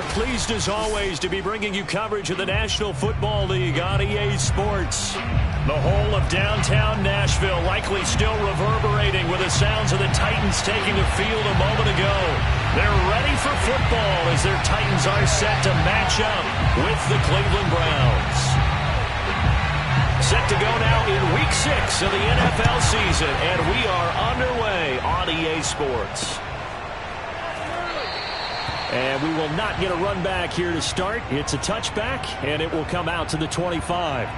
Pleased as always to be bringing you coverage of the National Football League on EA Sports. The whole of downtown Nashville likely still reverberating with the sounds of the Titans taking the field a moment ago. They're ready for football as their Titans are set to match up with the Cleveland Browns. Set to go now in Week 6 of the NFL season, and we are underway on EA Sports. And we will not get a run back here to start. It's a touchback, and it will come out to the 25.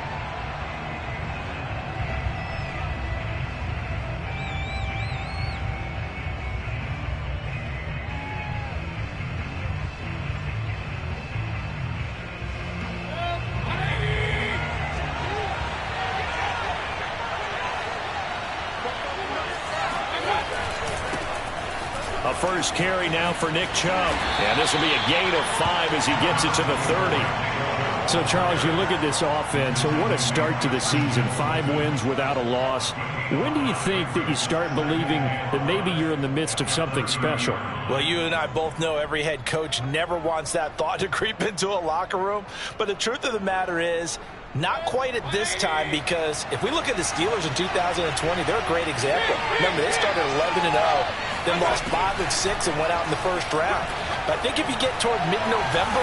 First carry now for Nick Chubb. And this will be a gain of 5 as he gets it to the 30. So, Charles, you look at this offense, so what a start to the season. 5 wins without a loss. When do you think that you start believing that maybe you're in the midst of something special? Well, you and I both know every head coach never wants that thought to creep into a locker room. But the truth of the matter is, not quite at this time, because if we look at the Steelers in 2020, they're a great example. Remember, they started 11-0, then lost 5 of 6 and went out in the first round. But I think if you get toward mid-November,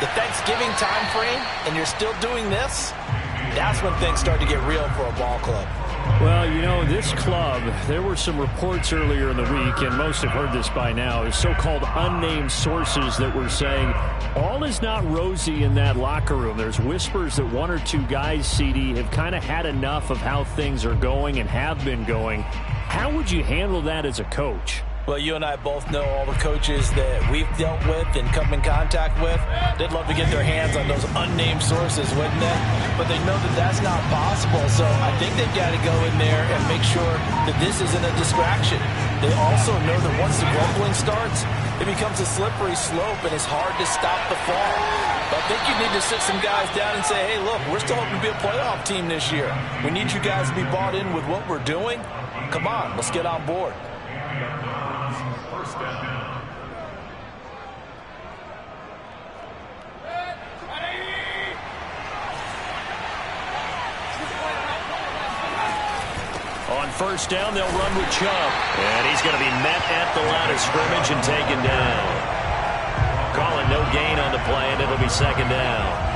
the Thanksgiving time frame, and you're still doing this, that's when things start to get real for a ball club. Well, you know, this club, there were some reports earlier in the week, and most have heard this by now, is so-called unnamed sources that were saying all is not rosy in that locker room. There's whispers that 1 or 2 guys, CD, have kind of had enough of how things are going and have been going. How would you handle that as a coach? Well, you and I both know all the coaches that we've dealt with and come in contact with. They'd love to get their hands on those unnamed sources, wouldn't they? But they know that that's not possible. So I think they've got to go in there and make sure that this isn't a distraction. They also know that once the grumbling starts, it becomes a slippery slope and it's hard to stop the fall. But I think you need to sit some guys down and say, hey, look, we're still hoping to be a playoff team this year. We need you guys to be bought in with what we're doing. Come on, let's get on board. On first down, they'll run with Chubb. And he's going to be met at the line of scrimmage and taken down. Calling no gain on the play, and it'll be second down.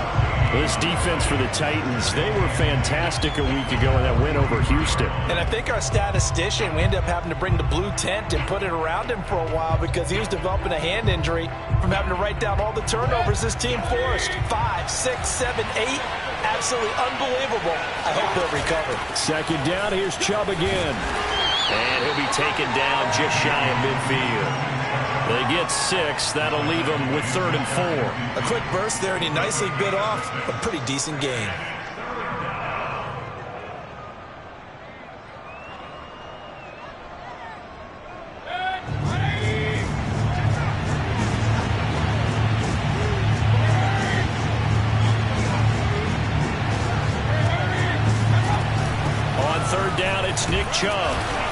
This defense for the Titans, they were fantastic a week ago in that win over Houston. And I think our statistician, we ended up having to bring the blue tent and put it around him for a while because he was developing a hand injury from having to write down all the turnovers this team forced. 5, 6, 7, 8. Absolutely unbelievable. I hope he'll recover. Second down, here's Chubb again. And he'll be taken down just shy of midfield. They get 6. That'll leave them with 3rd and 4. A quick burst there, and he nicely bit off a pretty decent gain. On third down, it's Nick Chubb.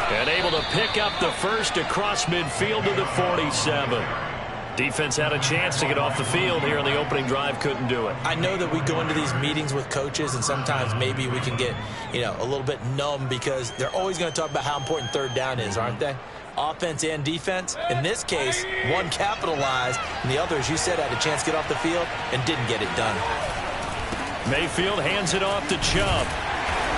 And able to pick up the first across midfield to the 47. Defense had a chance to get off the field here on the opening drive, couldn't do it. I know that we go into these meetings with coaches, and sometimes maybe we can get, a little bit numb because they're always going to talk about how important third down is, aren't they? Offense and defense. In this case, one capitalized, and the other, as you said, had a chance to get off the field and didn't get it done. Mayfield hands it off to Chubb.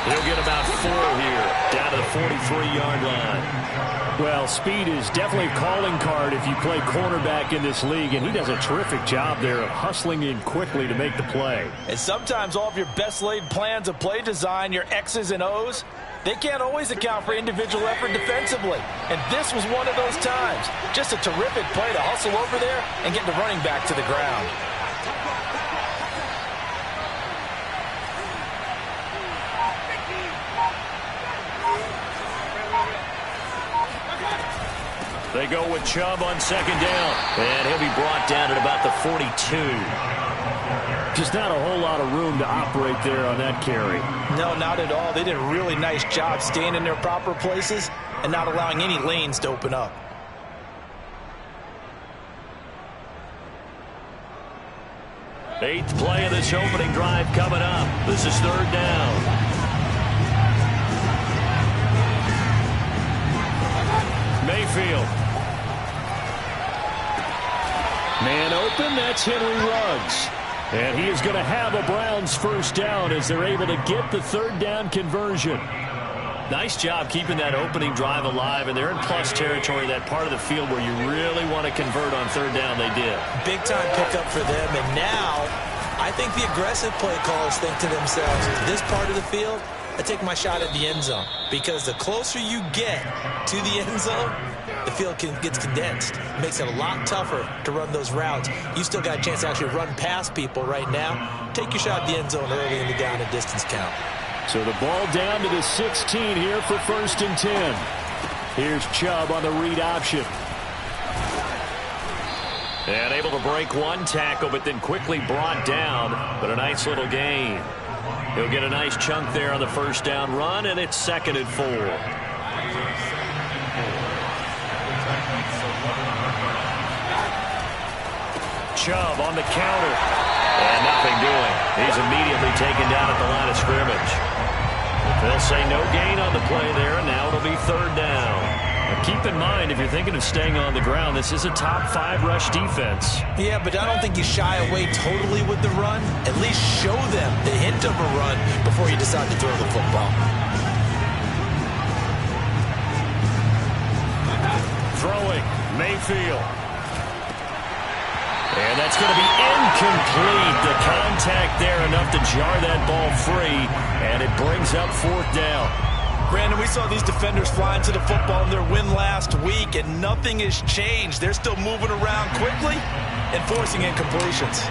He'll get about 4 here, down to the 43-yard line. Well, speed is definitely a calling card if you play cornerback in this league, and he does a terrific job there of hustling in quickly to make the play. And sometimes all of your best-laid plans of play design, your X's and O's, they can't always account for individual effort defensively. And this was one of those times. Just a terrific play to hustle over there and get the running back to the ground. They go with Chubb on second down. And he'll be brought down at about the 42. Just not a whole lot of room to operate there on that carry. No, not at all. They did a really nice job staying in their proper places and not allowing any lanes to open up. 8th play of this opening drive coming up. This is 3rd down. Mayfield. Man open, that's Henry Ruggs. And he is going to have a Browns 1st down as they're able to get the 3rd down conversion. Nice job keeping that opening drive alive, and they're in plus territory, that part of the field where you really want to convert on 3rd down. They did. Big time pickup for them, and now I think the aggressive play callers think to themselves, this part of the field, I take my shot at the end zone, because the closer you get to the end zone, the field gets condensed. It makes it a lot tougher to run those routes. You still got a chance to actually run past people right now. Take your shot at the end zone early in the down and distance count. So the ball down to the 16 here for 1st and 10. Here's Chubb on the read option. And able to break one tackle, but then quickly brought down. But a nice little gain. He'll get a nice chunk there on the 1st down run, and it's 2nd and 4. Chubb on the counter. And nothing doing. He's immediately taken down at the line of scrimmage. They'll say no gain on the play there, and now it'll be 3rd down. Now keep in mind, if you're thinking of staying on the ground, this is a top 5 rush defense. Yeah, but I don't think you shy away totally with the run. At least show them the hint of a run before you decide to throw the football. Throwing, Mayfield. And that's going to be incomplete. The contact there enough to jar that ball free, and it brings up 4th down. Brandon, we saw these defenders flying to the football in their win last week, and nothing has changed. They're still moving around quickly and forcing incompletions.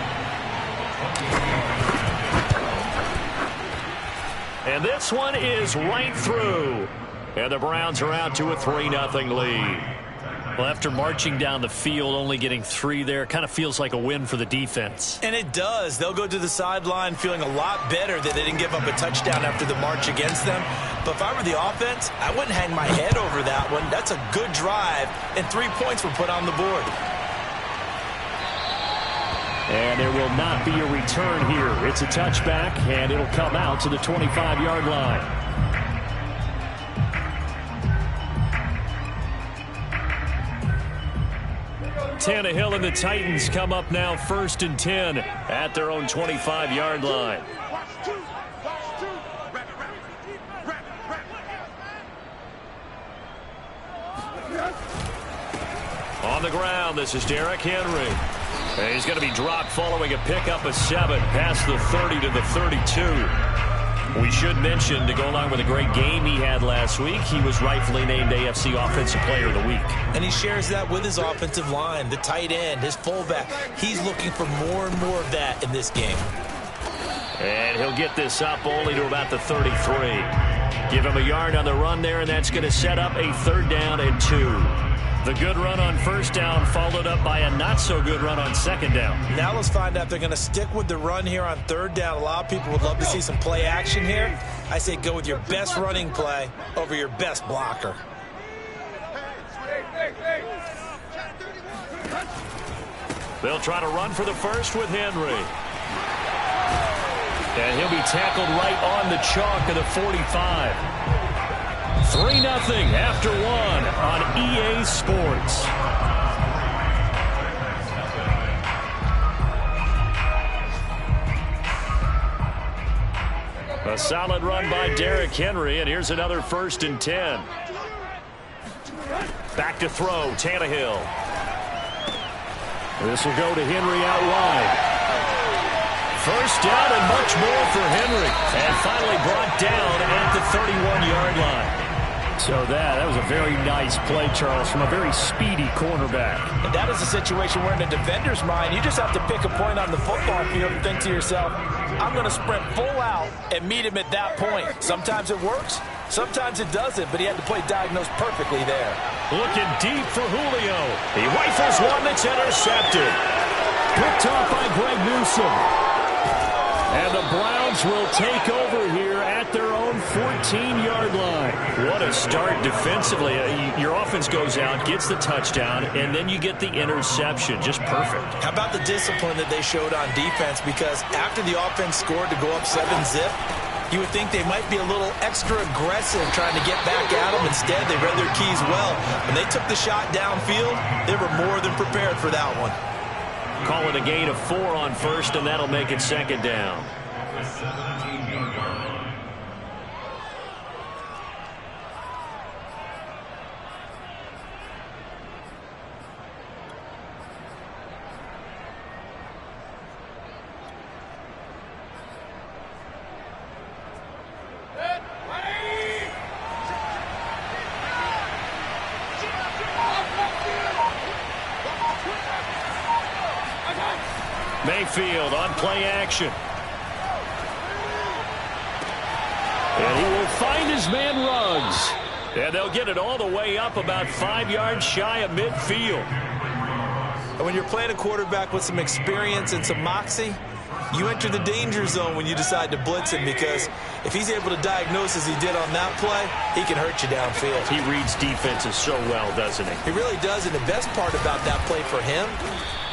And this one is right through. And the Browns are out to a 3-0 lead. Well, after marching down the field, only getting 3 there, kind of feels like a win for the defense. And it does. They'll go to the sideline feeling a lot better that they didn't give up a touchdown after the march against them. But if I were the offense, I wouldn't hang my head over that one. That's a good drive, and 3 points were put on the board. And there will not be a return here. It's a touchback, and it'll come out to the 25-yard line. Tannehill and the Titans come up now 1st and 10 at their own 25-yard line. On the ground, this is Derrick Henry. And he's going to be dropped following a pickup of 7 past the 30 to the 32. We should mention, to go along with a great game he had last week, he was rightfully named AFC Offensive Player of the Week. And he shares that with his offensive line, the tight end, his fullback. He's looking for more and more of that in this game. And he'll get this up only to about the 33. Give him a yard on the run there, and that's going to set up a 3rd down and 2. The good run on 1st down followed up by a not-so-good run on 2nd down. Now let's find out if they're going to stick with the run here on 3rd down. A lot of people would love to see some play action here. I say go with your best running play over your best blocker. They'll try to run for the 1st with Henry. And he'll be tackled right on the chalk of the 45. 3-0 after 1 on EA Sports. A solid run by Derrick Henry, and here's another 1st and 10. Back to throw, Tannehill. This will go to Henry out wide. 1st down and much more for Henry. And finally brought down at the 31-yard line. So that was a very nice play, Charles, from a very speedy cornerback. And that is a situation where in the defender's mind, you just have to pick a point on the football field and think to yourself, I'm going to sprint full out and meet him at that point. Sometimes it works, sometimes it doesn't, but he had the play diagnosed perfectly there. Looking deep for Julio. He rifles one that's intercepted. Picked off by Greg Newsome. And the Browns will take over here at at their own 14-yard line. What a start defensively. Your offense goes out, gets the touchdown, and then you get the interception. Just perfect. How about the discipline that they showed on defense? Because after the offense scored to go up 7-zip, you would think they might be a little extra aggressive trying to get back at them. Instead, they read their keys well. When they took the shot downfield, they were more than prepared for that one. Call it a gain of 4 on first, and that'll make it second down. Mayfield on play action. And he will find his man Ruggs. And they'll get it all the way up about 5 yards shy of midfield. And when you're playing a quarterback with some experience and some moxie, you enter the danger zone when you decide to blitz him, because if he's able to diagnose as he did on that play, he can hurt you downfield. He reads defenses so well, doesn't he? He really does, and the best part about that play for him,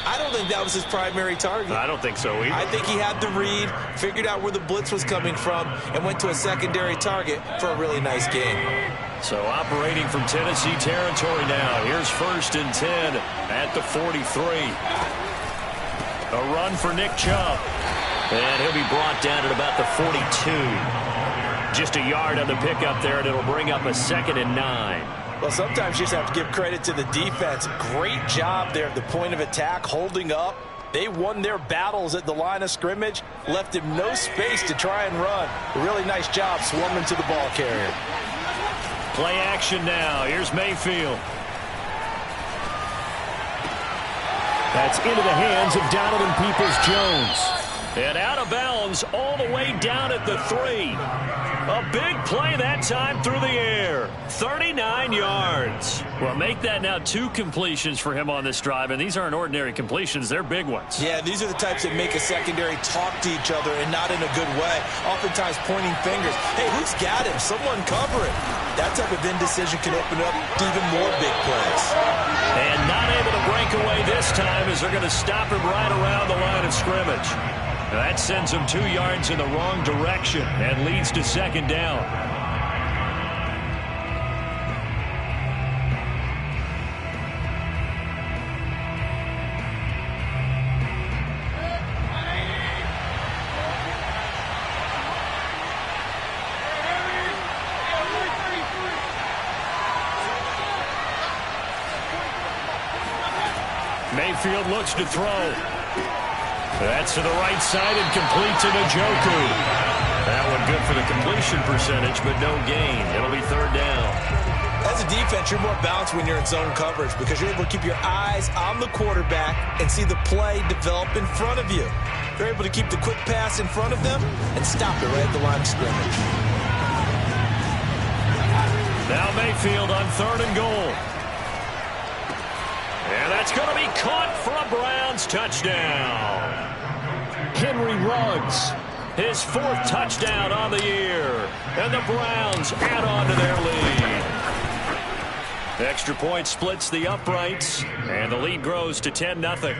I don't think that was his primary target. I don't think so either. I think he had the read, figured out where the blitz was coming from, and went to a secondary target for a really nice game. So operating from Tennessee territory now. Here's 1st and 10 at the 43. A run for Nick Chubb. And he'll be brought down at about the 42. Just a yard on the pickup there, and it'll bring up a 2nd and 9. Well, sometimes you just have to give credit to the defense. Great job there at the point of attack, holding up. They won their battles at the line of scrimmage, left him no space to try and run. A really nice job swarming to the ball carrier. Play action now. Here's Mayfield. That's into the hands of Donovan Peoples-Jones. And out of bounds all the way down at the 3. A big play that time through the air. 39 yards. Well, make that now 2 completions for him on this drive, and these aren't ordinary completions. They're big ones. Yeah, these are the types that make a secondary talk to each other, and not in a good way. Oftentimes pointing fingers. Hey, who's got him? Someone cover it. That type of indecision can open up to even more big plays. And not able to break away this time, as they're going to stop him right around the line of scrimmage. That sends him 2 yards in the wrong direction and leads to 2nd down. Mayfield looks to throw. That's to the right side and complete to Njoku. That one good for the completion percentage, but no gain. It'll be 3rd down. As a defense, you're more balanced when you're in zone coverage, because you're able to keep your eyes on the quarterback and see the play develop in front of you. You're able to keep the quick pass in front of them and stop it right at the line of scrimmage. Now Mayfield on 3rd and goal. And that's going to be caught for a Browns touchdown. Henry Ruggs, his 4th touchdown on the year. And the Browns add on to their lead. Extra point splits the uprights, and the lead grows to 10-0.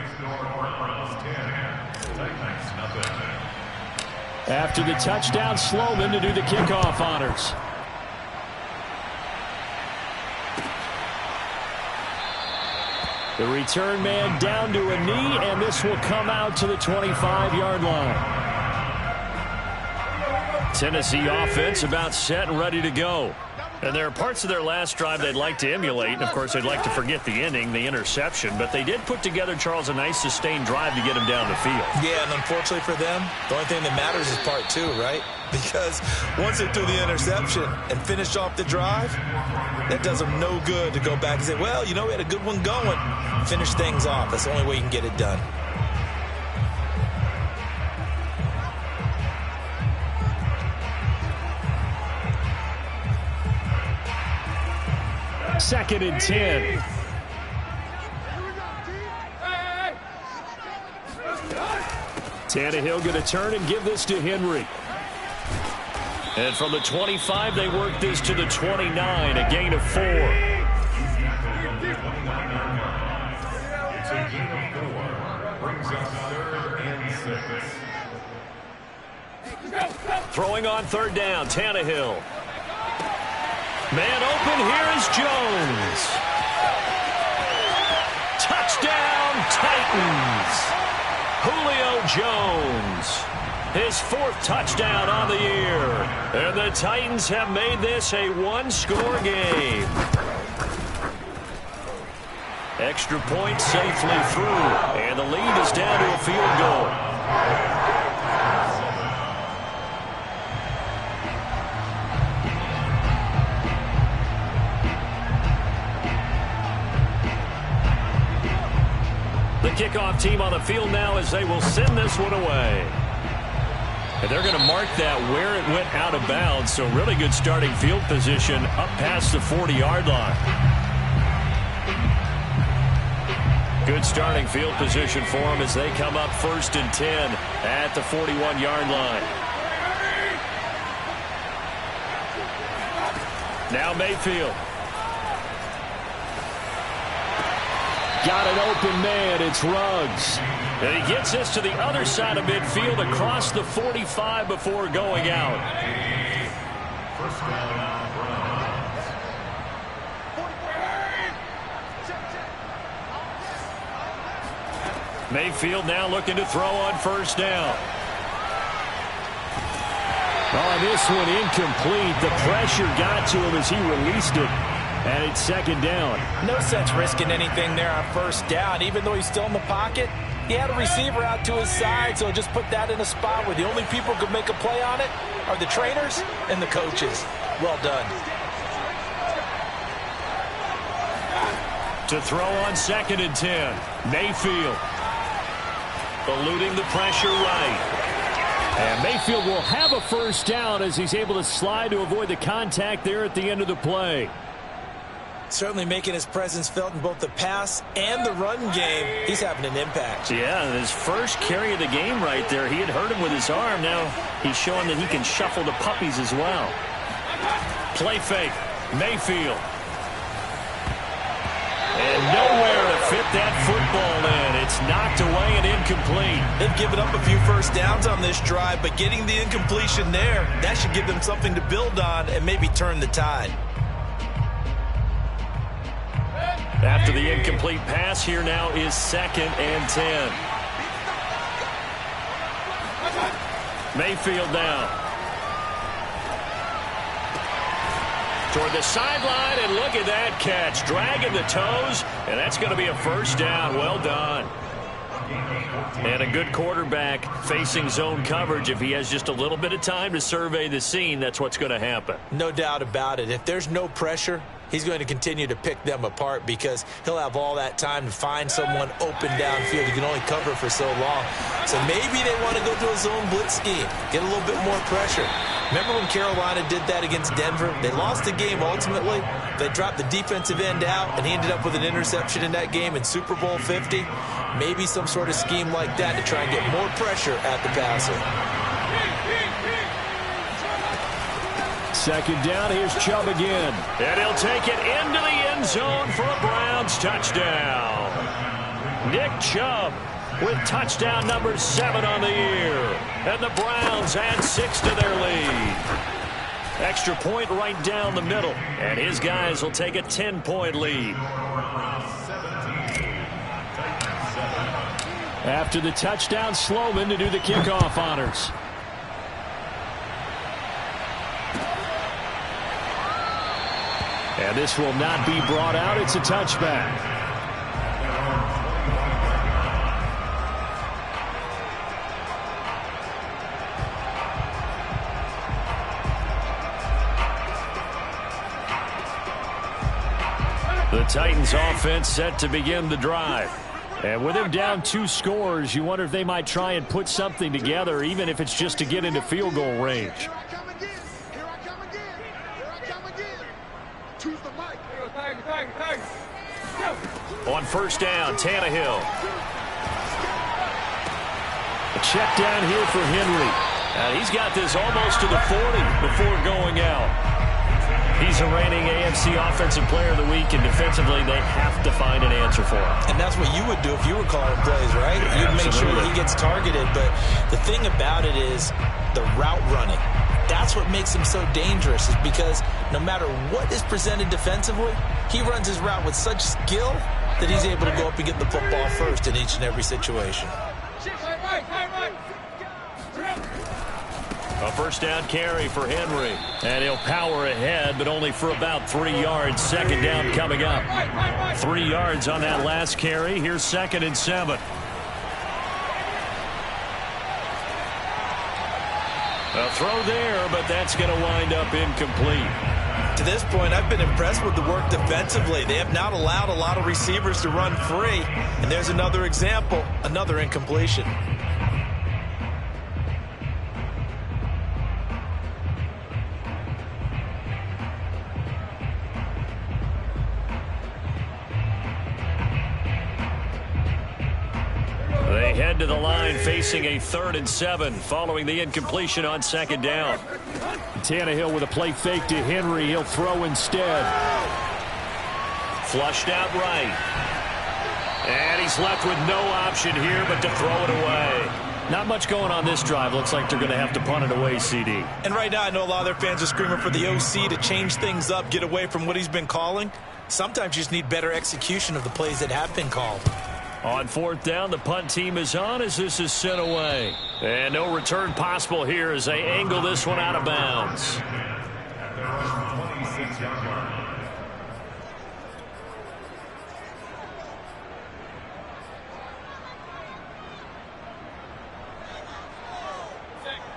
After the touchdown, Sloman to do the kickoff honors. The return man down to a knee, and this will come out to the 25-yard line. Tennessee offense about set and ready to go. And there are parts of their last drive they'd like to emulate. And, of course, they'd like to forget the ending, the interception. But they did put together, Charles, a nice sustained drive to get him down the field. Yeah, and unfortunately for them, the only thing that matters is part 2, right? Because once they threw the interception and finished off the drive, that does them no good to go back and say, well, you know, we had a good one going. Finish things off. That's the only way you can get it done. Second and 10. Tannehill going to turn and give this to Henry. And from the 25, they work this to the 29, a gain of 4. It's a gain of 4. Brings us 3rd and 6. Throwing on 3rd down, Tannehill. Man open, here is Jones. Touchdown, Titans. Julio Jones. His 4th touchdown on the year. And the Titans have made this a one-score game. Extra point safely through. And the lead is down to a field goal. The kickoff team on the field now as they will send this one away. And they're going to mark that where it went out of bounds. So really good starting field position up past the 40-yard line. Good starting field position for them as they come up 1st and 10 at the 41-yard line. Now Mayfield. Got an open man. It's Ruggs. And he gets this to the other side of midfield across the 45 before going out. First down, Browns. Mayfield now looking to throw on 1st down. Oh, this one incomplete. The pressure got to him as he released it. And it's 2nd down. No sense risking anything there on 1st down. Even though he's still in the pocket, he had a receiver out to his side, so just put that in a spot where the only people who could make a play on it are the trainers and the coaches. Well done. To throw on 2nd and 10. Mayfield. Eluding the pressure right. And Mayfield will have a 1st down as he's able to slide to avoid the contact there at the end of the play. Certainly making his presence felt in both the pass and the run game. He's having an impact. Yeah, his first carry of the game right there. He had hurt him with his arm. Now he's showing that he can shuffle the puppies as well. Play fake. Mayfield. And nowhere to fit that football in. It's knocked away and incomplete. They've given up a few 1st downs on this drive, but getting the incompletion there, that should give them something to build on and maybe turn the tide. After the incomplete pass, here now is 2nd and 10. Mayfield now. Toward the sideline, and look at that catch. Dragging the toes, and that's going to be a 1st down. Well done. And a good quarterback facing zone coverage. If he has just a little bit of time to survey the scene, that's what's going to happen. No doubt about it. If there's no pressure, he's going to continue to pick them apart because he'll have all that time to find someone open downfield. You can only cover for so long. So maybe they want to go to a zone blitz scheme, get a little bit more pressure. Remember when Carolina did that against Denver? They lost the game ultimately. They dropped the defensive end out, and he ended up with an interception in that game in Super Bowl 50. Maybe some sort of scheme like that to try and get more pressure at the passer. 2nd down, here's Chubb again. And he'll take it into the end zone for a Browns touchdown. Nick Chubb with touchdown number 7 on the year. And the Browns add 6 to their lead. Extra point right down the middle. And his guys will take a 10-point lead. After the touchdown, Sloman to do the kickoff honors. And this will not be brought out. It's a touchback. The Titans offense set to begin the drive. And with him down 2 scores, you wonder if they might try and put something together, even if it's just to get into field goal range. On 1st down, Tannehill. A check down here for Henry. And he's got this almost to the 40 before going out. He's a reigning AFC Offensive Player of the Week, and defensively they have to find an answer for him. And that's what you would do if you were calling plays, right? You'd make sure he gets targeted. But the thing about it is the route running. That's what makes him so dangerous, is because no matter what is presented defensively, he runs his route with such skill that he's able to go up and get the football first in each and every situation. A first down carry for Henry. And he'll power ahead, but only for about 3 yards. Second down coming up. 3 yards on that last carry. Here's 2nd and 7. A throw there, but that's going to wind up incomplete. To this point, I've been impressed with the work defensively. They have not allowed a lot of receivers to run free. And there's another example, another incompletion. They head to the line facing a 3rd and 7 following the incompletion on 2nd down. Tannehill with a play fake to Henry. He'll throw instead. Flushed out right. And he's left with no option here but to throw it away. Not much going on this drive. Looks like they're going to have to punt it away, CD. And right now I know a lot of their fans are screaming for the OC to change things up, get away from what he's been calling. Sometimes you just need better execution of the plays that have been called. On 4th down, the punt team is on as this is sent away. And no return possible here as they angle this one out of bounds. At their own 26-yard line.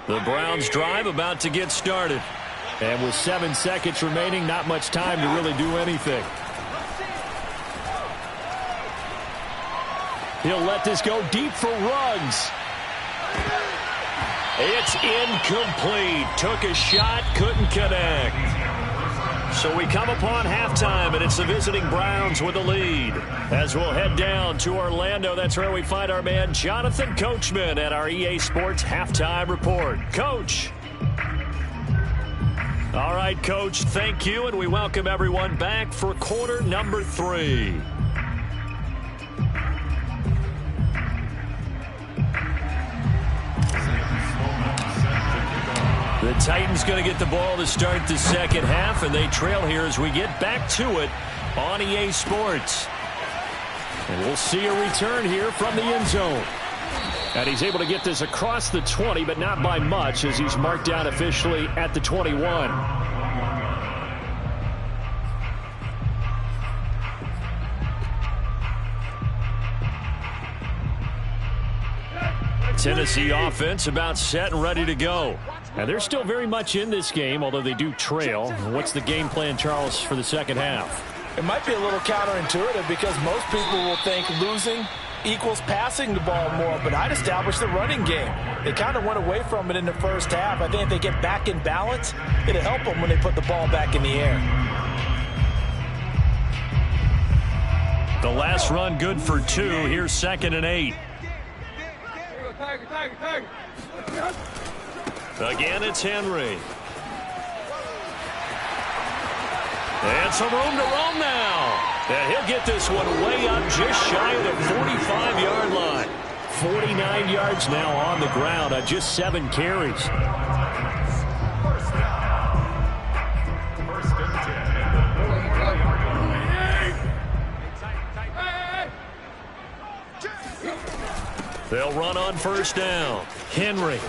The Browns drive about to get started. And with 7 seconds remaining, not much time to really do anything. He'll let this go deep for Ruggs. It's incomplete. Took a shot, couldn't connect. So we come upon halftime, and it's the visiting Browns with the lead. As we'll head down to Orlando, that's where we find our man Jonathan Coachman at our EA Sports Halftime Report. Coach. All right, Coach, thank you, and we welcome everyone back for quarter number 3. The Titans going to get the ball to start the second half, and they trail here as we get back to it on EA Sports. And we'll see a return here from the end zone. And he's able to get this across the 20, but not by much, as he's marked down officially at the 21. Tennessee offense about set and ready to go. And they're still very much in this game, although they do trail. What's the game plan, Charles, for the second half? It might be a little counterintuitive because most people will think losing equals passing the ball more, but I'd establish the running game. They kind of went away from it in the first half. I think if they get back in balance, it'll help them when they put the ball back in the air. The last run good for 2. Here's 2nd and 8. Again, it's Henry. And some room to roam now. And he'll get this one way up just shy of the 45-yard line. 49 yards now on the ground on just 7 carries. First and 10. They'll run on first down. Henry.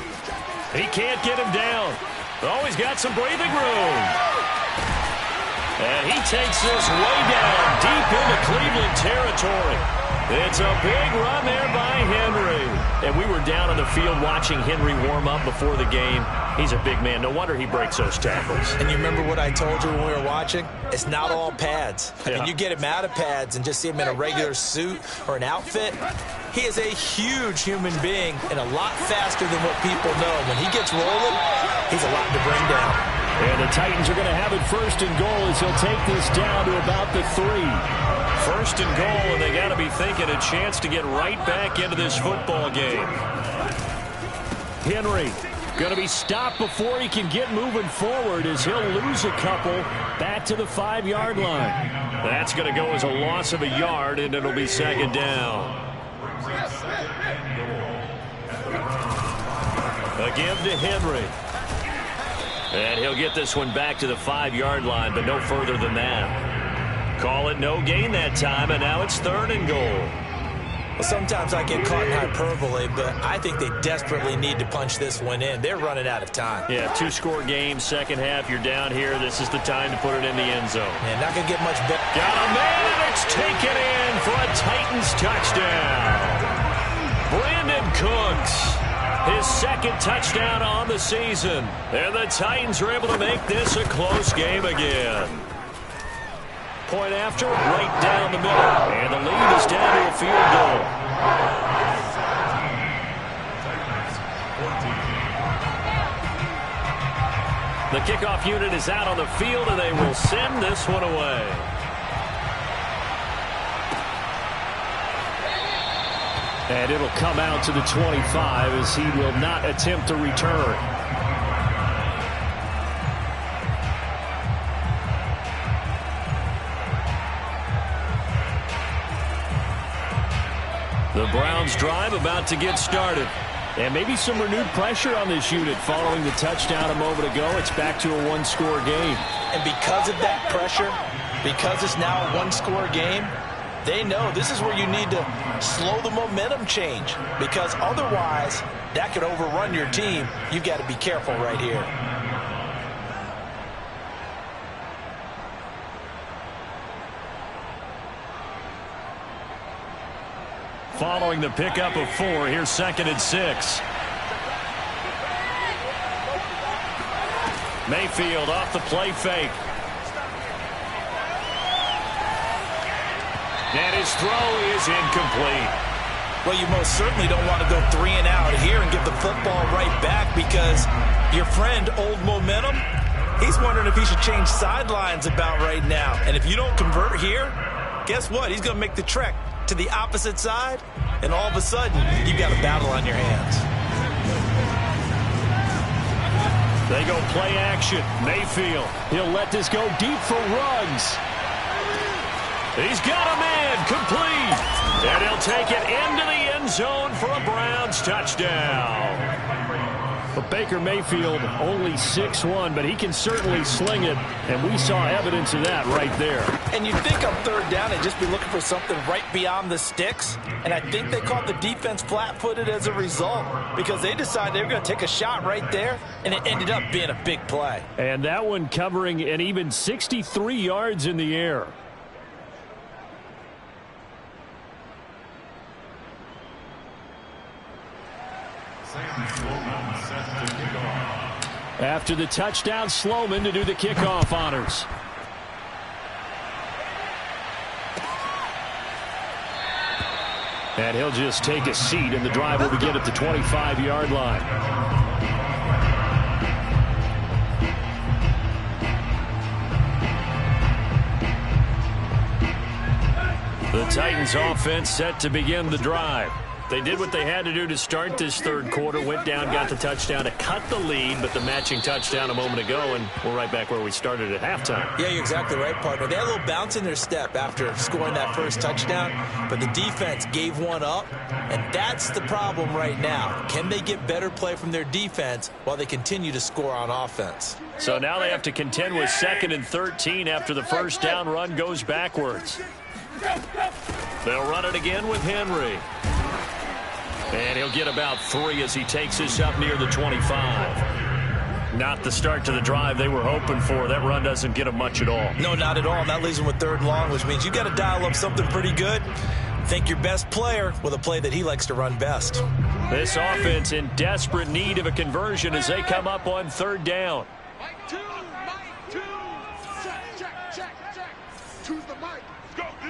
He can't get him down. Oh, he's got some breathing room. And he takes this way down deep into Cleveland territory. It's a big run there by Henry. And we were down on the field watching Henry warm up before the game. He's a big man. No wonder he breaks those tackles. And you remember what I told you when we were watching? It's not all pads. I mean, you get him out of pads and just see him in a regular suit or an outfit. He is a huge human being and a lot faster than what people know. When he gets rolling, he's a lot to bring down. And the Titans are going to have it 1st and goal as he'll take this down to about the 3. 1st and goal, and they got to be thinking a chance to get right back into this football game. Henry Going to be stopped before he can get moving forward as he'll lose a couple back to the 5-yard line. That's going to go as a loss of a yard, and it'll be second down. A give to Henry. And he'll get this one back to the 5-yard line, but no further than that. Call it no gain that time, and now it's 3rd and goal. Well, sometimes I get caught in hyperbole, but I think they desperately need to punch this one in. They're running out of time. Yeah, 2-score game, second half. You're down here. This is the time to put it in the end zone. Yeah, not going to get much better. Got a man, and it's taken in for a Titans touchdown. Brandon Cooks, his 2nd touchdown on the season. And the Titans are able to make this a close game again. Point after, right down the middle. And the lead is down to a field goal. The kickoff unit is out on the field, and they will send this one away. And it'll come out to the 25 as he will not attempt to return. The Browns drive about to get started. And maybe some renewed pressure on this unit following the touchdown a moment ago. It's back to a 1-score game. And because of that pressure, because it's now a 1-score game, they know this is where you need to slow the momentum change. Because otherwise, that could overrun your team. You've got to be careful right here. Following the pickup of 4, here's 2nd and 6. Mayfield off the play fake. And his throw is incomplete. Well, you most certainly don't want to go 3 and out here and give the football right back because your friend, Old Momentum, he's wondering if he should change sidelines about right now. And if you don't convert here, guess what? He's going to make the trek to the opposite side, and all of a sudden, you've got a battle on your hands. They go play action. Mayfield, he'll let this go deep for Ruggs. He's got a man, complete. And he'll take it into the end zone for a Browns touchdown. But Baker Mayfield only 6'1", but he can certainly sling it, and we saw evidence of that right there. And you'd think on 3rd down they'd just be looking for something right beyond the sticks, and I think they caught the defense flat-footed as a result because they decided they were going to take a shot right there, and it ended up being a big play. And that one covering an even 63 yards in the air. After the touchdown, Sloman to do the kickoff honors. And he'll just take a seat, and the drive will begin at the 25-yard line. The Titans offense set to begin the drive. They did what they had to do to start this 3rd quarter, went down, got the touchdown to cut the lead, but the matching touchdown a moment ago, and we're right back where we started at halftime. Yeah, you're exactly right, partner. They had a little bounce in their step after scoring that first touchdown, but the defense gave one up, and that's the problem right now. Can they get better play from their defense while they continue to score on offense? So now they have to contend with 2nd and 13 after the first down run goes backwards. They'll run it again with Henry. And he'll get about 3 as he takes this up near the 25. Not the start to the drive they were hoping for. That run doesn't get him much at all. No, not at all. That leaves him with 3rd and long, which means you got to dial up something pretty good. Think your best player with a play that he likes to run best. This offense in desperate need of a conversion as they come up on 3rd down. Mike 2. Check. Choose the mic. Let's go, D.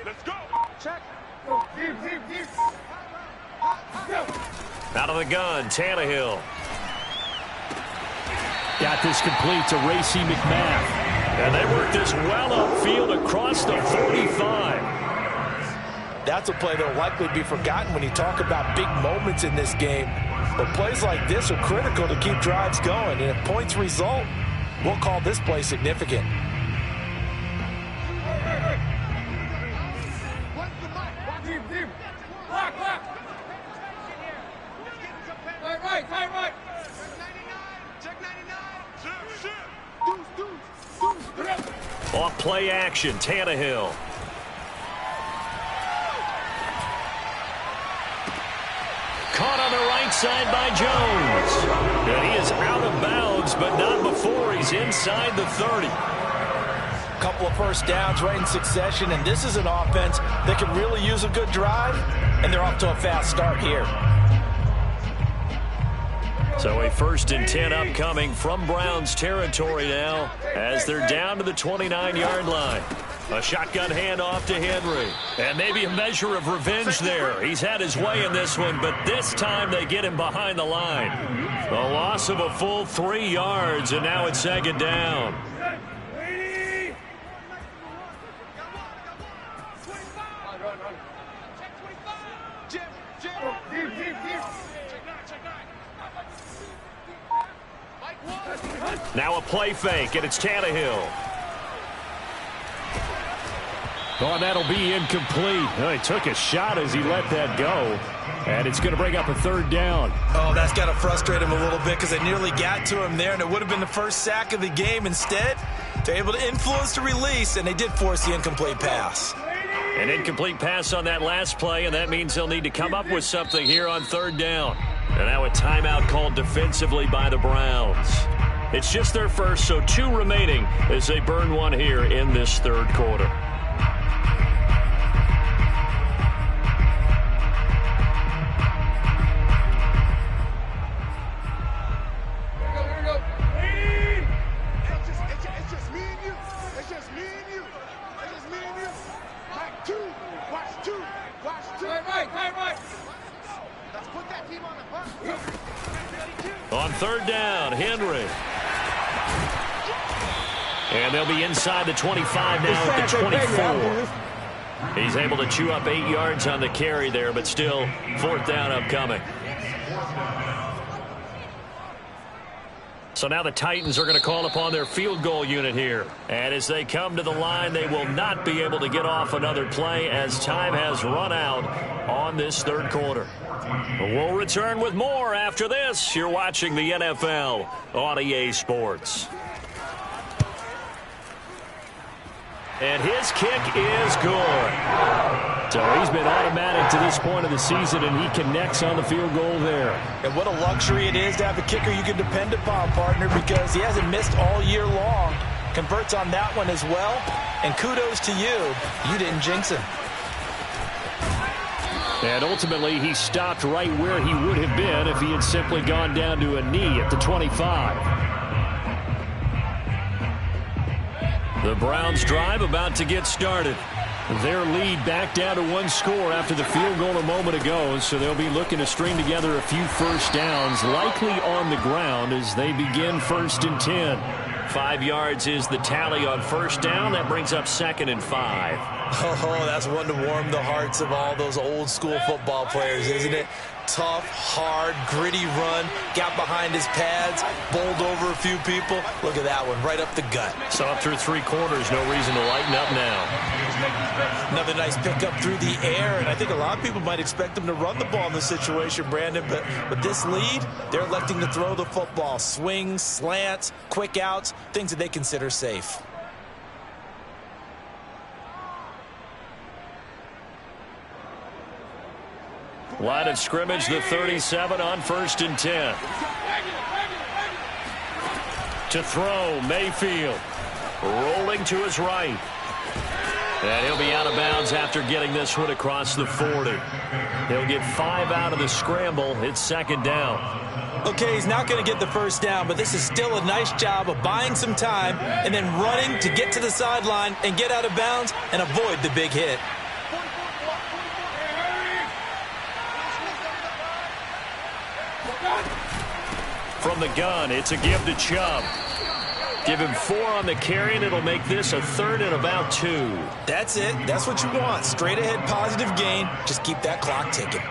Let's go. Check. Out of the gun, Tannehill. Got this complete to Racey McMath. And they work this well upfield across the 45. That's a play that will likely be forgotten when you talk about big moments in this game. But plays like this are critical to keep drives going. And if points result, we'll call this play significant. Off play action, Tannehill. Caught on the right side by Jones. And he is out of bounds, but not before he's inside the 30. Couple of first downs right in succession, and this is an offense that can really use a good drive, and they're off to a fast start here. So a 1st and 10 upcoming from Browns territory now as they're down to the 29-yard line. A shotgun handoff to Henry. And maybe a measure of revenge there. He's had his way in this one, but this time they get him behind the line. A loss of a full 3 yards, and now it's 2nd down. Now a play fake, and it's Tannehill. Oh, and that'll be incomplete. Oh, he took a shot as he let that go. And it's going to bring up a 3rd down. Oh, that's got to frustrate him a little bit because they nearly got to him there, and it would have been the first sack of the game. Instead, they're able to influence the release, and they did force the incomplete pass. An incomplete pass on that last play, and that means they'll need to come up with something here on 3rd down. And now a timeout called defensively by the Browns. It's just their first, so 2 remaining as they burn one here in this 3rd quarter. On 3rd down, Henry. And they'll be inside the 25 now at the 24. He's able to chew up 8 yards on the carry there, but still 4th down upcoming. So now the Titans are going to call upon their field goal unit here. And as they come to the line, they will not be able to get off another play as time has run out on this 3rd quarter. We'll return with more after this. You're watching the NFL on EA Sports. And his kick is good. So he's been automatic to this point of the season, and he connects on the field goal there. And what a luxury it is to have a kicker you can depend upon, partner, because he hasn't missed all year long. Converts on that one as well. And kudos to you. You didn't jinx him. And ultimately, he stopped right where he would have been if he had simply gone down to a knee at the 25. The Browns drive about to get started. Their lead back down to 1 score after the field goal a moment ago, so they'll be looking to string together a few first downs, likely on the ground as they begin 1st and 10. 5 yards is the tally on 1st down. That brings up 2nd and 5. Oh, that's one to warm the hearts of all those old school football players, isn't it? Tough, hard, gritty run, got behind his pads, bowled over a few people. Look at that one, right up the gut. So up through 3 quarters, no reason to lighten up now. Another nice pickup through the air, and I think a lot of people might expect him to run the ball in this situation, Brandon, but with this lead, they're electing to throw the football. Swings, slants, quick outs, things that they consider safe. Line of scrimmage, the 37 on 1st and 10. To throw, Mayfield. Rolling to his right. And he'll be out of bounds after getting this one across the 40. He'll get 5 out of the scramble. It's 2nd down. Okay, he's not going to get the 1st down, but this is still a nice job of buying some time and then running to get to the sideline and get out of bounds and avoid the big hit. From the gun, it's a give to Chubb. Give him 4 on the carry, and it'll make this a 3rd and about 2. That's it. That's what you want. Straight ahead positive gain. Just keep that clock ticking.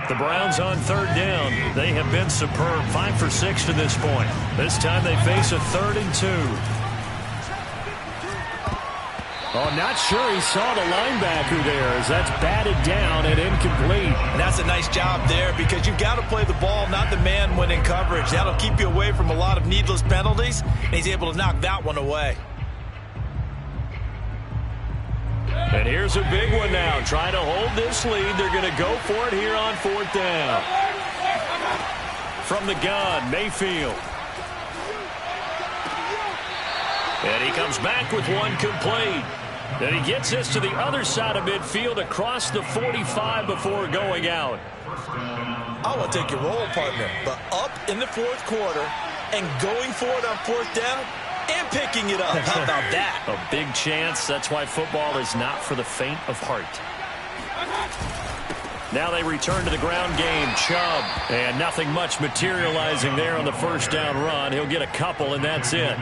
The Browns on 3rd down. They have been superb. 5 for 6 to this point. This time they face a 3rd and 2. Oh, not sure he saw the linebacker there as that's batted down and incomplete. And that's a nice job there because you've got to play the ball, not the man when in coverage. That'll keep you away from a lot of needless penalties, and he's able to knock that one away. And here's a big one now. Trying to hold this lead. They're going to go for it here on 4th down. From the gun, Mayfield. And he comes back with one complete. And he gets this to the other side of midfield across the 45 before going out. I want to take your role, partner, but up in the 4th quarter and going for it on 4th down and picking it up. How about that? A big chance. That's why football is not for the faint of heart. Now they return to the ground game. Chubb. And nothing much materializing there on the 1st down run. He'll get a couple, and that's it.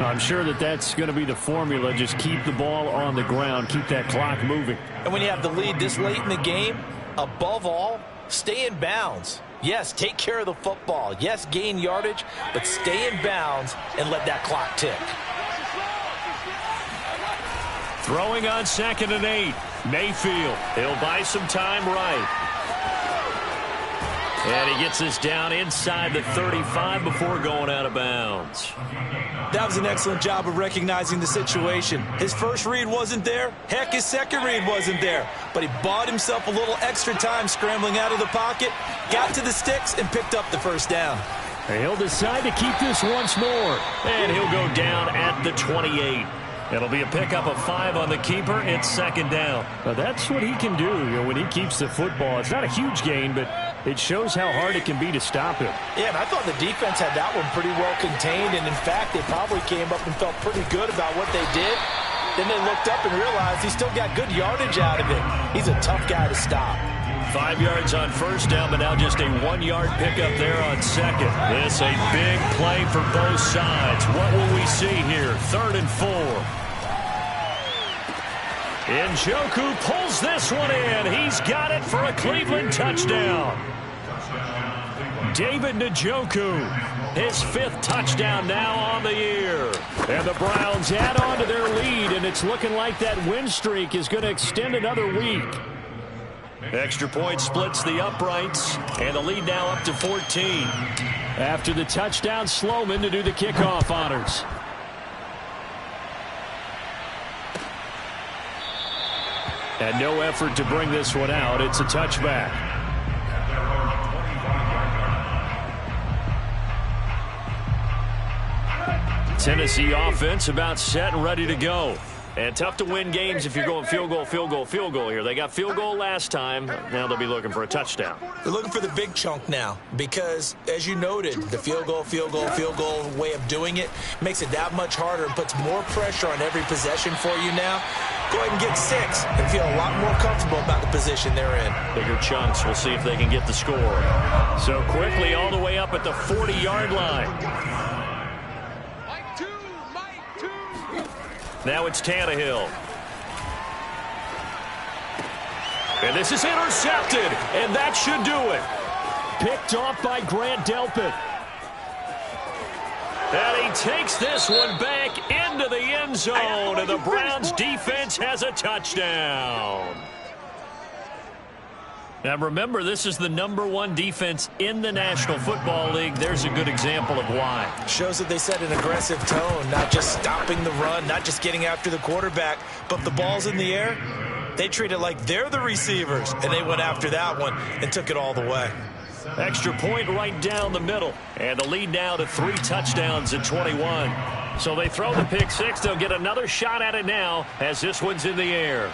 I'm sure that's going to be the formula. Just keep the ball on the ground. Keep that clock moving. And when you have the lead this late in the game, above all, stay in bounds. Yes, take care of the football. Yes, gain yardage, but stay in bounds and let that clock tick. Throwing on 2nd and 8. Mayfield. He'll buy some time right. And he gets this down inside the 35 before going out of bounds. That was an excellent job of recognizing the situation. His first read wasn't there. Heck, his second read wasn't there. But he bought himself a little extra time scrambling out of the pocket, got to the sticks, and picked up the 1st down. And he'll decide to keep this once more. And he'll go down at the 28. It'll be a pickup of 5 on the keeper. It's 2nd down. Now that's what he can do, when he keeps the football. It's not a huge gain, but it shows how hard it can be to stop him. Yeah, and I thought the defense had that one pretty well contained. And, in fact, they probably came up and felt pretty good about what they did. Then they looked up and realized he still got good yardage out of it. He's a tough guy to stop. 5 yards on 1st down, but now just a 1-yard pickup there on 2nd. This a big play for both sides. What will we see here? 3rd and 4. Njoku pulls this one in. He's got it for a Cleveland touchdown. David Njoku, his 5th touchdown now on the year. And the Browns add on to their lead, and it's looking like that win streak is going to extend another week. Extra point splits the uprights, and the lead now up to 14. After the touchdown, Sloman to do the kickoff honors. And no effort to bring this one out. It's a touchback. Tennessee offense about set and ready to go. And tough to win games if you're going field goal, field goal, field goal here. They got field goal last time. Now they'll be looking for a touchdown. They're looking for the big chunk now because, as you noted, the field goal way of doing it makes it that much harder and puts more pressure on every possession for you now. Go ahead and get 6 and feel a lot more comfortable about the position they're in. Bigger chunks. We'll see if they can get the score. So quickly all the way up at the 40-yard line. Now it's Tannehill. And this is intercepted, and that should do it. Picked off by Grant Delpit. And he takes this one back into the end zone, and the Browns defense has a touchdown. Now remember, this is the #1 defense in the National Football League. There's a good example of why. Shows that they set an aggressive tone, not just stopping the run, not just getting after the quarterback, but the ball's in the air. They treat it like they're the receivers, and they went after that one and took it all the way. Extra point right down the middle, and the lead now to 3 touchdowns at 21. So they throw the pick 6. They'll get another shot at it now as this one's in the air.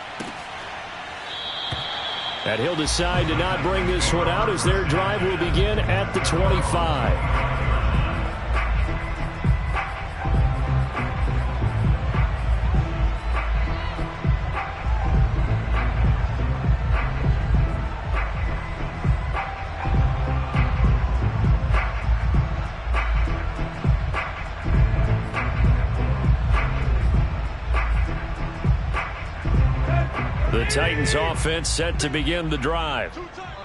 And he'll decide to not bring this one out as their drive will begin at the 25. Titans offense set to begin the drive.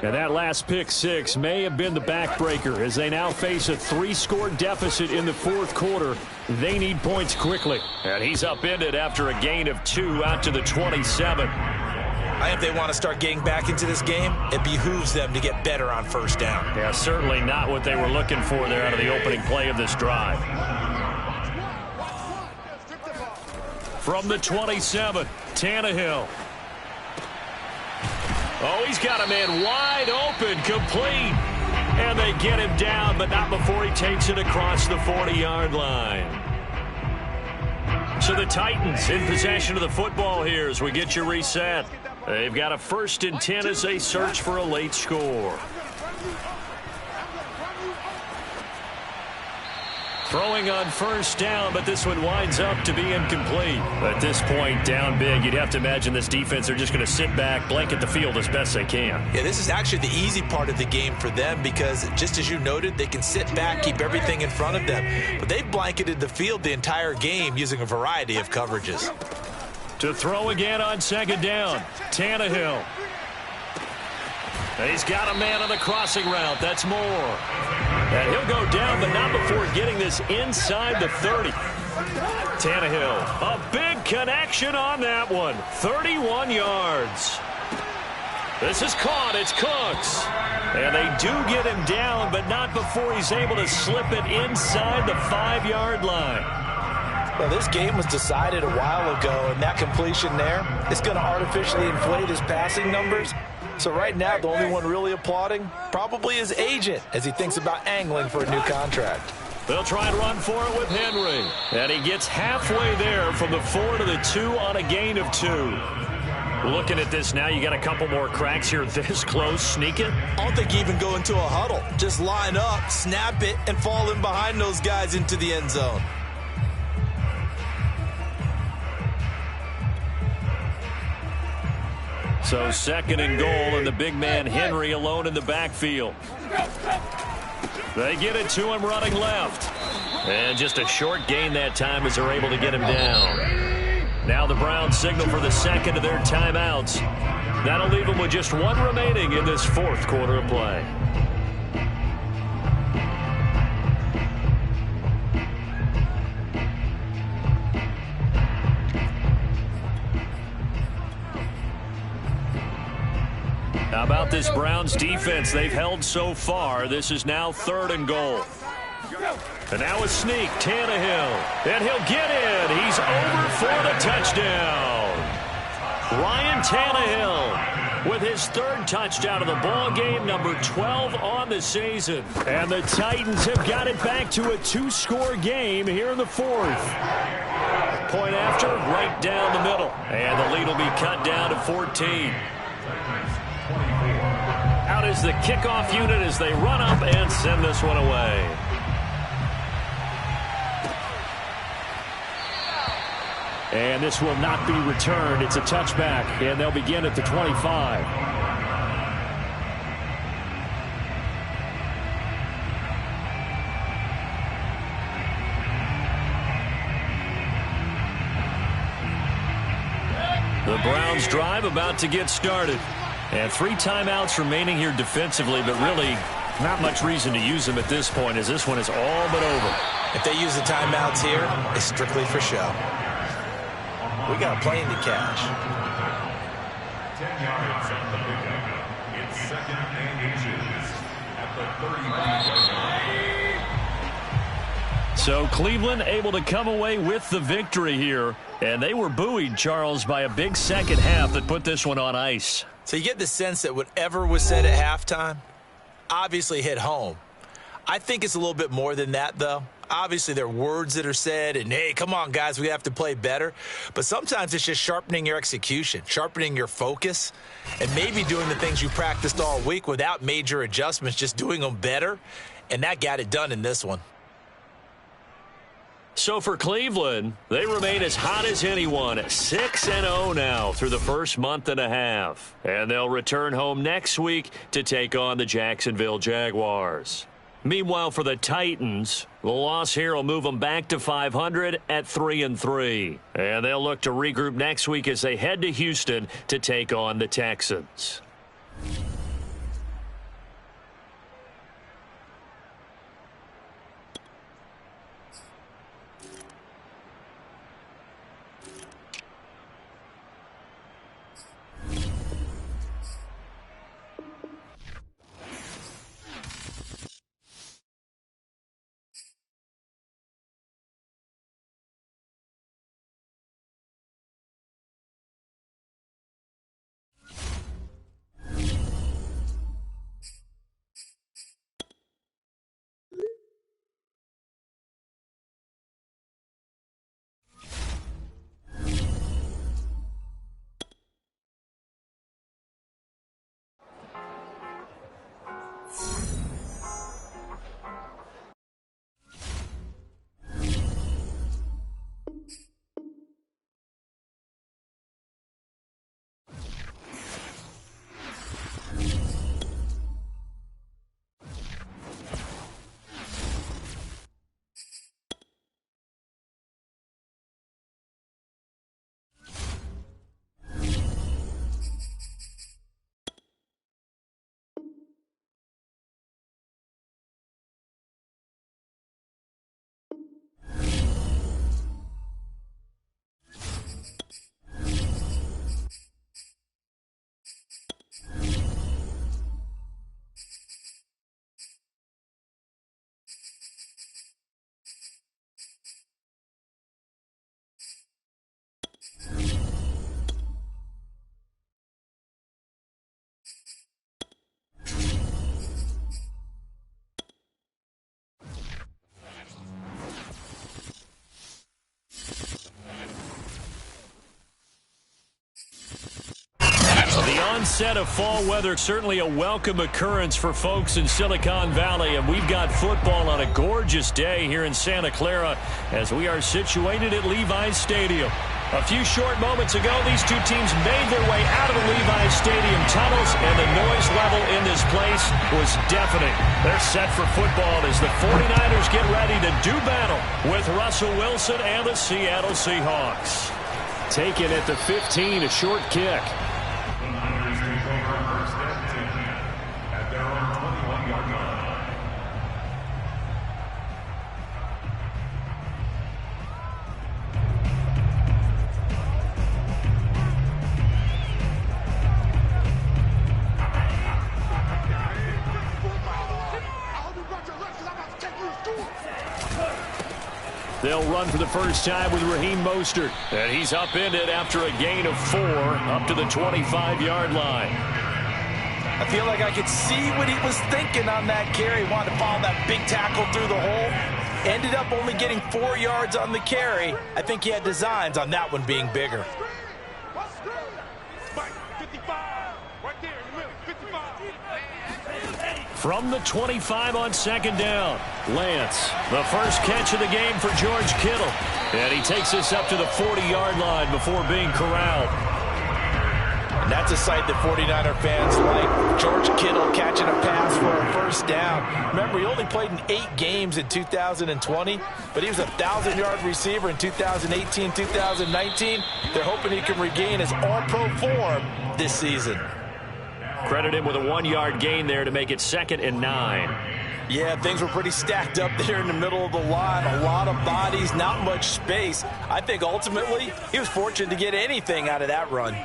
And that last pick six may have been the backbreaker as they now face a 3-score deficit in the fourth quarter. They need points quickly. And he's upended after a gain of 2 out to the 27. I think if they want to start getting back into this game, it behooves them to get better on first down. Yeah, certainly not what they were looking for there out of the opening play of this drive. From the 27, Tannehill. Oh, he's got a man wide open, complete. And they get him down, but not before he takes it across the 40-yard line. So the Titans in possession of the football here as we get you reset. They've got a 1st and 10 as they search for a late score. Throwing on first down, but this one winds up to be incomplete. At this point, down big, you'd have to imagine this defense are just going to sit back, blanket the field as best they can. Yeah, this is actually the easy part of the game for them because, just as you noted, they can sit back, keep everything in front of them. But they've blanketed the field the entire game using a variety of coverages. To throw again on 2nd down, Tannehill. He's got a man on the crossing route. That's Moore. And he'll go down, but not before getting this inside the 30. Tannehill, a big connection on that one. 31 yards. This is caught. It's Cooks. And they do get him down, but not before he's able to slip it inside the 5-yard line. Well, this game was decided a while ago, and that completion there is going to artificially inflate his passing numbers. So right now, the only one really applauding probably his agent as he thinks about angling for a new contract. They'll try and run for it with Henry. And he gets halfway there from the 4 to the 2 on a gain of 2. Looking at this now, you got a couple more cracks here this close. Sneak it. I don't think you even go into a huddle. Just line up, snap it, and fall in behind those guys into the end zone. So 2nd and goal, and the big man Henry alone in the backfield. They get it to him running left. And just a short gain that time as they're able to get him down. Now the Browns signal for the 2nd of their timeouts. That'll leave them with just 1 remaining in this 4th quarter of play. How about this Browns defense they've held so far? This is now 3rd and goal. And now a sneak, Tannehill. And he'll get in. He's over for the touchdown. Ryan Tannehill with his 3rd touchdown of the ball game, number 12 on the season. And the Titans have got it back to a 2-score game here in the 4th. Point after, right down the middle. And the lead will be cut down to 14. Out is the kickoff unit as they run up and send this one away. And this will not be returned. It's a touchback, and they'll begin at the 25. The Browns drive about to get started. And 3 timeouts remaining here defensively, but really not much reason to use them at this point as this one is all but over. If they use the timeouts here, it's strictly for show. We got a plane to catch. 10 yards on the pickup. It's 2nd and 8 at the 35-yard line. So Cleveland able to come away with the victory here. And they were buoyed, Charles, by a big second half that put this one on ice. So you get the sense that whatever was said at halftime obviously hit home. I think it's a little bit more than that, though. Obviously, there are words that are said, and, hey, come on, guys, we have to play better. But sometimes it's just sharpening your execution, sharpening your focus, and maybe doing the things you practiced all week without major adjustments, just doing them better. And that got it done in this one. So for Cleveland, they remain as hot as anyone, 6-0 now through the first month and a half. And they'll return home next week to take on the Jacksonville Jaguars. Meanwhile, for the Titans, the loss here will move them back to 500 at 3-3. And they'll look to regroup next week as they head to Houston to take on the Texans. Onset of fall weather, certainly a welcome occurrence for folks in Silicon Valley, and we've got football on a gorgeous day here in Santa Clara as we are situated at Levi's Stadium. A few short moments ago, these two teams made their way out of the Levi's Stadium tunnels, and the noise level in this place was deafening. They're set for football as the 49ers get ready to do battle with Russell Wilson and the Seattle Seahawks. Taken at the 15, a short kick. They'll run for the first time with Raheem Mostert. And he's upended after a gain of 4 up to the 25-yard line. I feel like I could see what he was thinking on that carry. Wanted to follow that big tackle through the hole. Ended up only getting 4 yards on the carry. I think he had designs on that one being bigger. From the 25 on second down, Lance, the first catch of the game for George Kittle. And he takes us up to the 40-yard line before being corralled. And that's a sight that 49er fans like. George Kittle catching a pass for a first down. Remember, he only played in 8 games in 2020, but he was a 1,000-yard receiver in 2018, 2019. They're hoping he can regain his all-pro form this season. Credit him with a 1-yard gain there to make it 2nd and 9. Yeah, things were pretty stacked up there in the middle of the line. A lot of bodies, not much space. I think ultimately he was fortunate to get anything out of that run.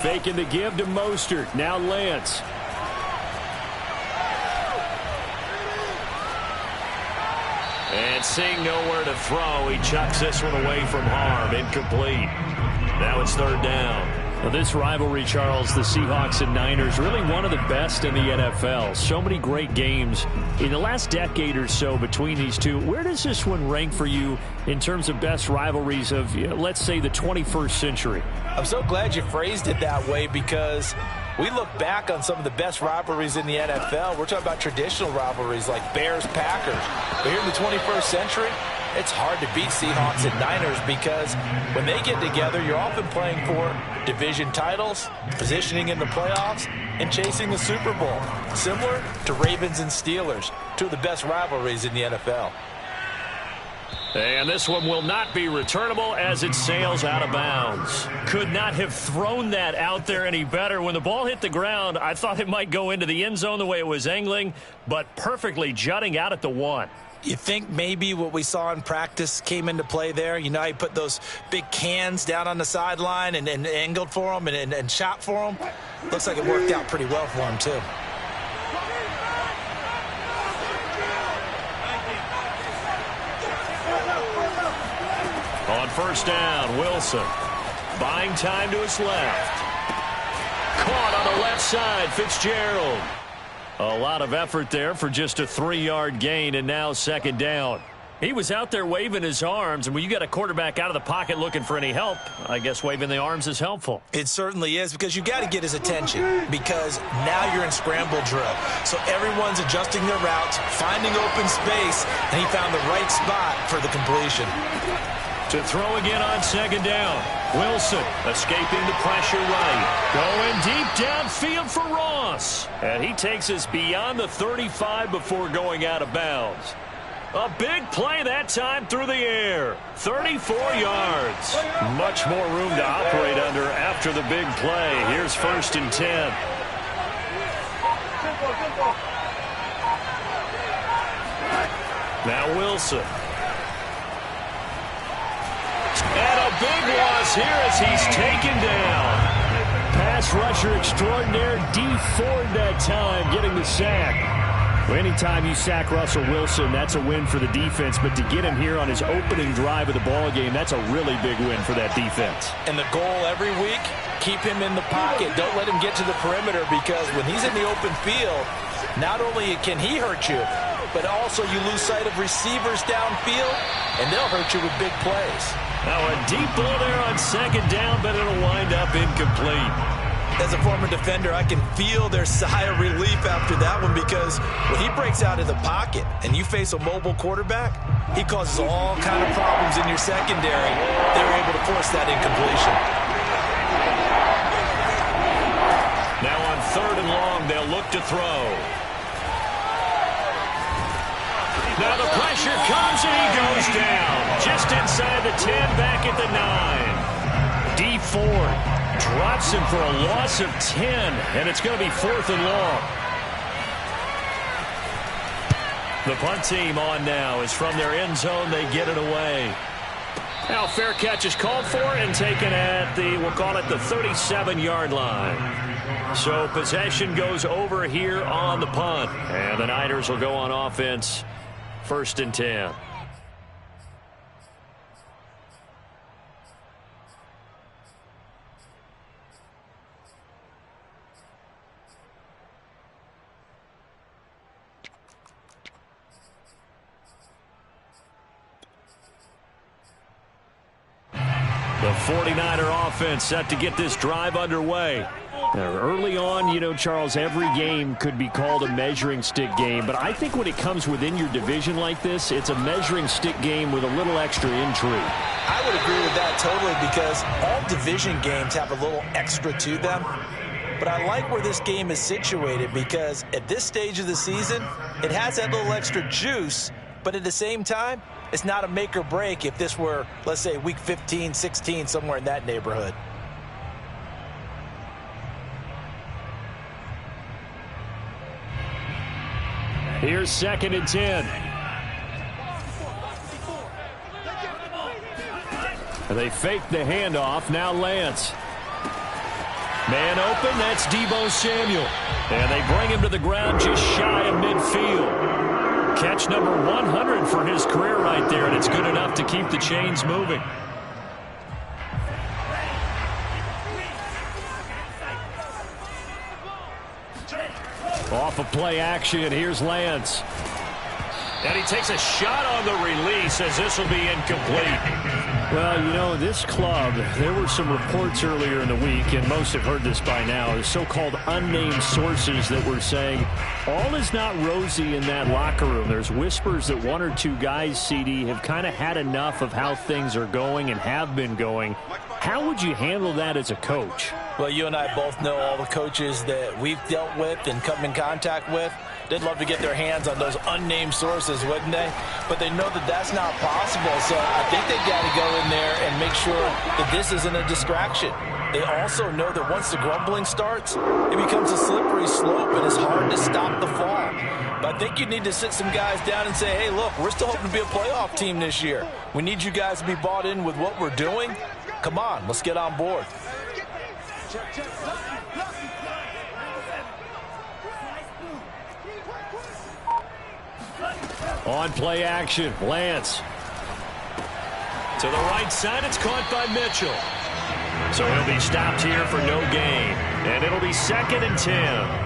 Faking the give to Mostert. Now Lance. And seeing nowhere to throw, he chucks this one away from harm. Incomplete. Now it's 3rd down. Now this rivalry, Charles, the Seahawks and Niners, really one of the best in the NFL. So many great games in the last decade or so between these two. Where does this one rank for you in terms of best rivalries of, let's say, the 21st century? I'm so glad you phrased it that way because we look back on some of the best rivalries in the NFL. We're talking about traditional rivalries like Bears-Packers. But here in the 21st century, it's hard to beat Seahawks and Niners because when they get together, you're often playing for division titles, positioning in the playoffs, and chasing the Super Bowl. Similar to Ravens and Steelers, two of the best rivalries in the NFL. And this one will not be returnable as it sails out of bounds. Could not have thrown that out there any better. When the ball hit the ground, I thought it might go into the end zone the way it was angling, but perfectly jutting out at the 1. You think maybe what we saw in practice came into play there? You know, he put those big cans down on the sideline and angled for them and shot for them. Looks like it worked out pretty well for him, too. On first down, Wilson. Buying time to his left. Caught on the left side, Fitzgerald. A lot of effort there for just a 3-yard gain, and now second down. He was out there waving his arms, and when you got a quarterback out of the pocket looking for any help, I guess waving the arms is helpful. It certainly is, because you got to get his attention, because now you're in scramble drill. So everyone's adjusting their routes, finding open space, and he found the right spot for the completion. To throw again on second down. Wilson escaping the pressure right. Going deep downfield for Ross. And he takes us beyond the 35 before going out of bounds. A big play that time through the air. 34 yards. Much more room to operate under after the big play. Here's first and 10. Now Wilson. And a big loss here as he's taken down. Pass rusher extraordinaire, Dee Ford that time getting the sack. Well, anytime you sack Russell Wilson, that's a win for the defense. But to get him here on his opening drive of the ball game, that's a really big win for that defense. And the goal every week, keep him in the pocket. Don't let him get to the perimeter, because when he's in the open field, not only can he hurt you, but also you lose sight of receivers downfield, and they'll hurt you with big plays. Now a deep ball there on second down, but it'll wind up incomplete. As a former defender, I can feel their sigh of relief after that one, because when he breaks out of the pocket and you face a mobile quarterback, he causes all kind of problems in your secondary. They were able to force that incompletion. Now on third and long, they'll look to throw. Now the pressure comes and he goes down. Just inside the 10, back at the 9. Dee Ford drops him for a loss of 10, and it's going to be fourth and long. The punt team on now is from their end zone. They get it away. Now fair catch is called for and taken at the, we'll call it the 37-yard line. So possession goes over here on the punt, and the Niners will go on offense. First and 10. The 49er offense set to get this drive underway. Now, early on, you know, Charles, every game could be called a measuring stick game, but I think when it comes within your division like this, it's a measuring stick game with a little extra intrigue. I would agree with that totally, because all division games have a little extra to them. But I like where this game is situated, because at this stage of the season, it has that little extra juice, but at the same time, it's not a make or break if this were, let's say, week 15, 16, somewhere in that neighborhood. Here's second and 10. They fake the handoff. Now Lance. Man open. That's Deebo Samuel. And they bring him to the ground just shy of midfield. Catch number 100 for his career right there, and it's good enough to keep the chains moving. Off of play action, here's Lance. And he takes a shot on the release as this will be incomplete. Well, you know, this club, there were some reports earlier in the week, and most have heard this by now, the so-called unnamed sources that were saying all is not rosy in that locker room. There's whispers that one or two guys, CD, have kind of had enough of how things are going and have been going. How would you handle that as a coach? Well, you and I both know all the coaches that we've dealt with and come in contact with. They'd love to get their hands on those unnamed sources, wouldn't they? But they know that that's not possible, so I think they've got to go in there and make sure that this isn't a distraction. They also know that once the grumbling starts, it becomes a slippery slope, and it's hard to stop the fall. But I think you need to sit some guys down and say, hey, look, we're still hoping to be a playoff team this year. We need you guys to be bought in with what we're doing. Come on, let's get on board. On play action, Lance. To the right side, it's caught by Mitchell. So he'll be stopped here for no gain. And it'll be 2nd and 10.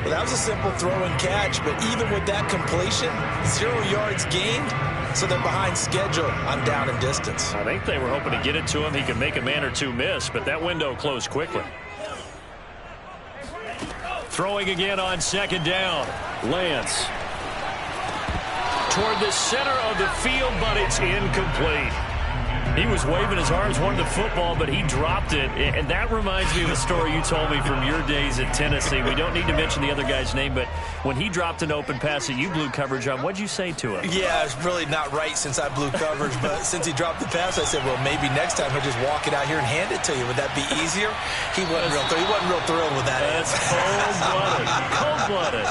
Well, that was a simple throw and catch, but even with that completion, 0 yards gained, so they're behind schedule on down and distance. I think they were hoping to get it to him. He could make a man or two miss, but that window closed quickly. Throwing again on 2nd down. Lance. Toward the center of the field, but it's incomplete. He was waving his arms, wanted the football, but he dropped it. And that reminds me of a story you told me from your days at Tennessee. We don't need to mention the other guy's name, but when he dropped an open pass that you blew coverage on, what'd you say to him? Yeah, it's really not right since I blew coverage, but since he dropped the pass, I said, well, maybe next time he'll just walk it out here and hand it to you. Would that be easier? He wasn't real thrilled with that. That's cold-blooded. Cold-blooded.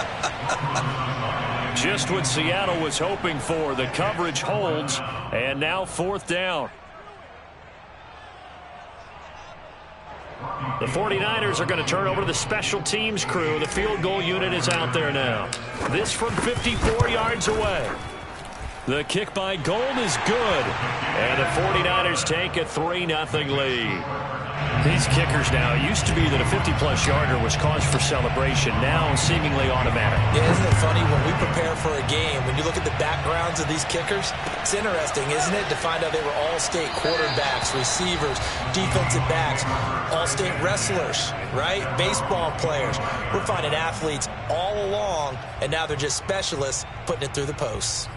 Just what Seattle was hoping for. The coverage holds, and now 4th down. The 49ers are going to turn over to the special teams crew. The field goal unit is out there now. This from 54 yards away. The kick by Gold is good. And the 49ers take a 3-0 lead. These kickers now, it used to be that a 50-plus yarder was cause for celebration. Now seemingly automatic. Yeah, isn't it funny when we prepare for a game, when you look at the backgrounds of these kickers, it's interesting, isn't it, to find out they were all-state quarterbacks, receivers, defensive backs, all-state wrestlers, right? Baseball players. We're finding athletes all along, and now they're just specialists putting it through the posts.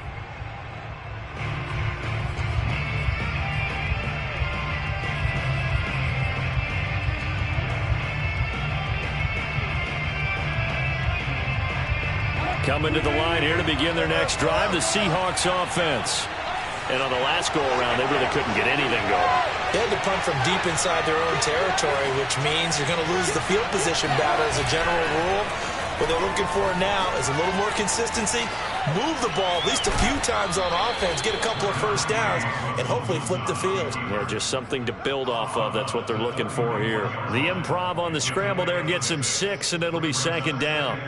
Coming to the line here to begin their next drive, the Seahawks offense. And on the last go-around, they really couldn't get anything going. They had to punt from deep inside their own territory, which means you're going to lose the field position battle as a general rule. What they're looking for now is a little more consistency, move the ball at least a few times on offense, get a couple of first downs, and hopefully flip the field. Yeah, just something to build off of. That's what they're looking for here. The improv on the scramble there gets him 6, and it'll be 2nd down.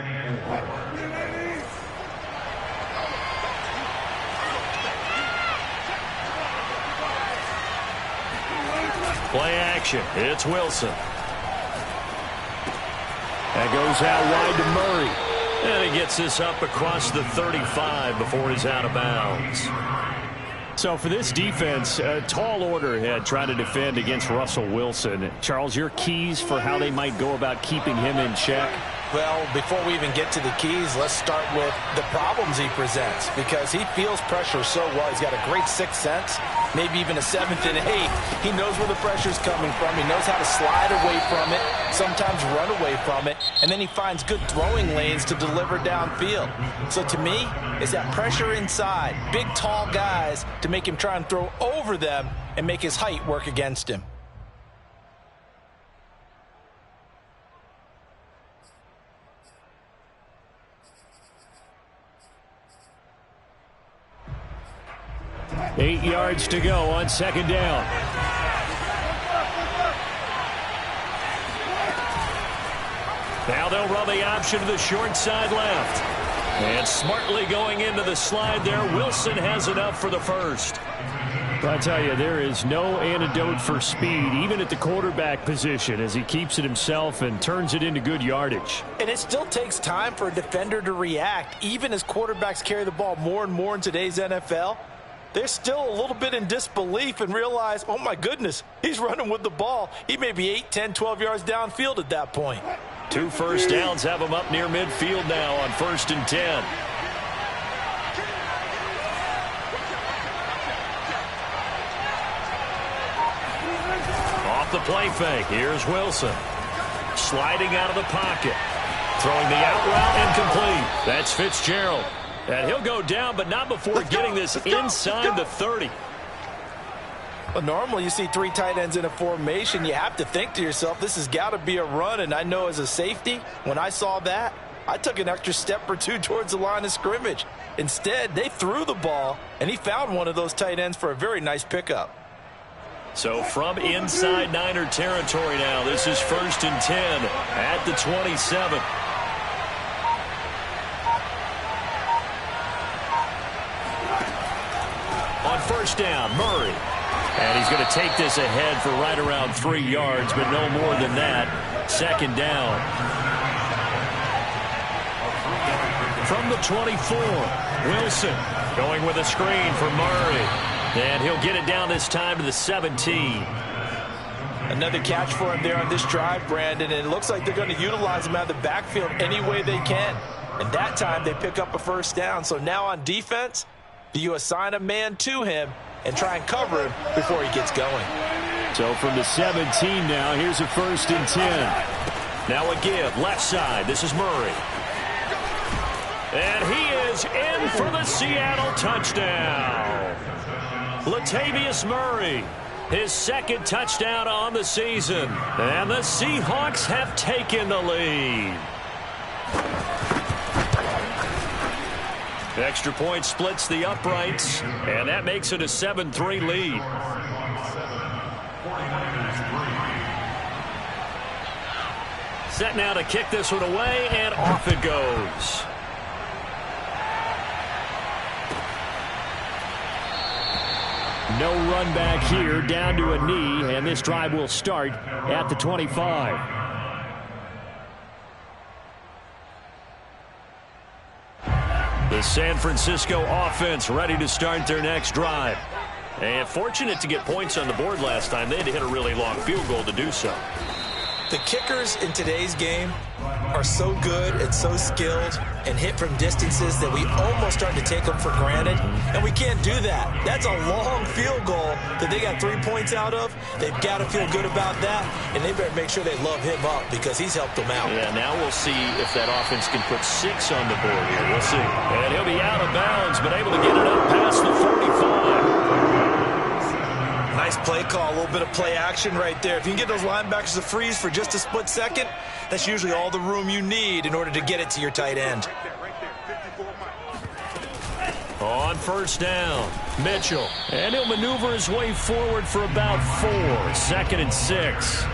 Play action. It's Wilson. That goes out wide to Murray. And he gets this up across the 35 before he's out of bounds. So for this defense, a tall order ahead trying to defend against Russell Wilson. Charles, your keys for how they might go about keeping him in check? Well, before we even get to the keys, let's start with the problems he presents, because he feels pressure so well. He's got a great sixth sense, maybe even a 7th and 8th. He knows where the pressure's coming from. He knows how to slide away from it, sometimes run away from it, and then he finds good throwing lanes to deliver downfield. So to me, it's that pressure inside, big, tall guys to make him try and throw over them and make his height work against him. Eight yards to go on 2nd down. Now they'll run the option to the short side left. And smartly going into the slide there, Wilson has enough for the first. I tell you, there is no antidote for speed, even at the quarterback position, as he keeps it himself and turns it into good yardage. And it still takes time for a defender to react, even as quarterbacks carry the ball more and more in today's NFL. they're still a little bit in disbelief and realize, oh my goodness, he's running with the ball. He may be 8, 10, 12 yards downfield at that point. 2 first downs have him up near midfield now on 1st and 10. Off the play fake, here's Wilson. Sliding out of the pocket. Throwing the out route incomplete. That's Fitzgerald. And he'll go down, but not before getting this inside the 30. Well, normally you see 3 tight ends in a formation. You have to think to yourself, this has got to be a run. And I know as a safety, when I saw that, I took an extra step or 2 towards the line of scrimmage. Instead, they threw the ball, and he found one of those tight ends for a very nice pickup. So from inside Niner territory now, this is 1st and 10 at the 27. On 1st down, Murray. And he's going to take this ahead for right around 3 yards, but no more than that. 2nd down. From the 24, Wilson going with a screen for Murray. And he'll get it down this time to the 17. Another catch for him there on this drive, Brandon, and it looks like they're going to utilize him out of the backfield any way they can. And that time they pick up a 1st down. So now on defense, do you assign a man to him and try and cover him before he gets going? So from the 17 now, here's a 1st and 10. Now a give, left side. This is Murray. And he is in for the Seattle touchdown. Latavius Murray, his 2nd touchdown on the season. And the Seahawks have taken the lead. Extra point splits the uprights, and that makes it a 7-3 lead. Set now to kick this one away, and off it goes. No run back here, down to a knee, and this drive will start at the 25. The San Francisco offense ready to start their next drive. And fortunate to get points on the board last time. They had to hit a really long field goal to do so. The kickers in today's game are so good and so skilled and hit from distances that we almost start to take them for granted, and we can't do that. That's a long field goal that they got 3 points out of. They've got to feel good about that, and they better make sure they love him up because he's helped them out. Yeah, now we'll see if that offense can put 6 on the board here. We'll see. And he'll be out of bounds, but able to get it up past the 45. Nice play call, a little bit of play action right there. If you can get those linebackers to freeze for just a split second, that's usually all the room you need in order to get it to your tight end. On 1st down, Mitchell. And he'll maneuver his way forward for about 4. 2nd and 6.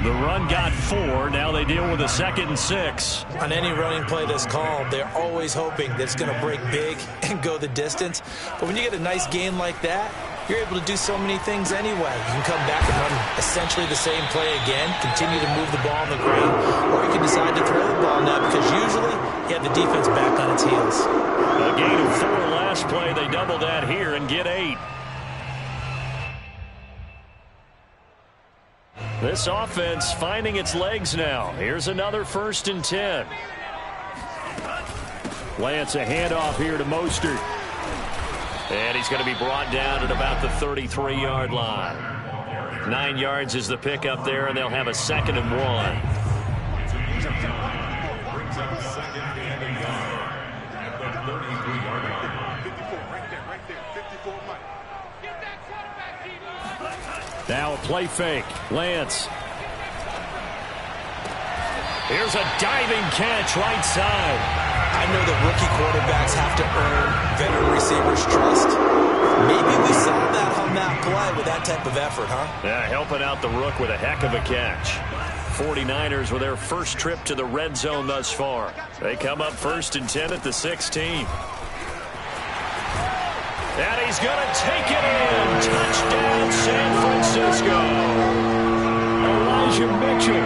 The run got 4. Now they deal with a 2nd and 6. On any running play that's called, they're always hoping that it's going to break big and go the distance. But when you get a nice gain like that, you're able to do so many things anyway. You can come back and run essentially the same play again, continue to move the ball on the ground, or you can decide to throw the ball now because usually you have the defense back on its heels. A gain of 4 last play. They double that here and get 8. This offense finding its legs now. Here's another 1st and 10. Lance, a handoff here to Mostert. And he's going to be brought down at about the 33-yard line. 9 yards is the pickup there, and they'll have a 2nd and 1. Now a play fake. Lance. Here's a diving catch right side. I know that rookie quarterbacks have to earn veteran receivers' trust. Maybe we saw that on that play with that type of effort, huh? Yeah, helping out the rook with a heck of a catch. 49ers with their first trip to the red zone thus far. They come up 1st and 10 at the 16. And he's going to take it in. Touchdown, San Francisco. Elijah Mitchell,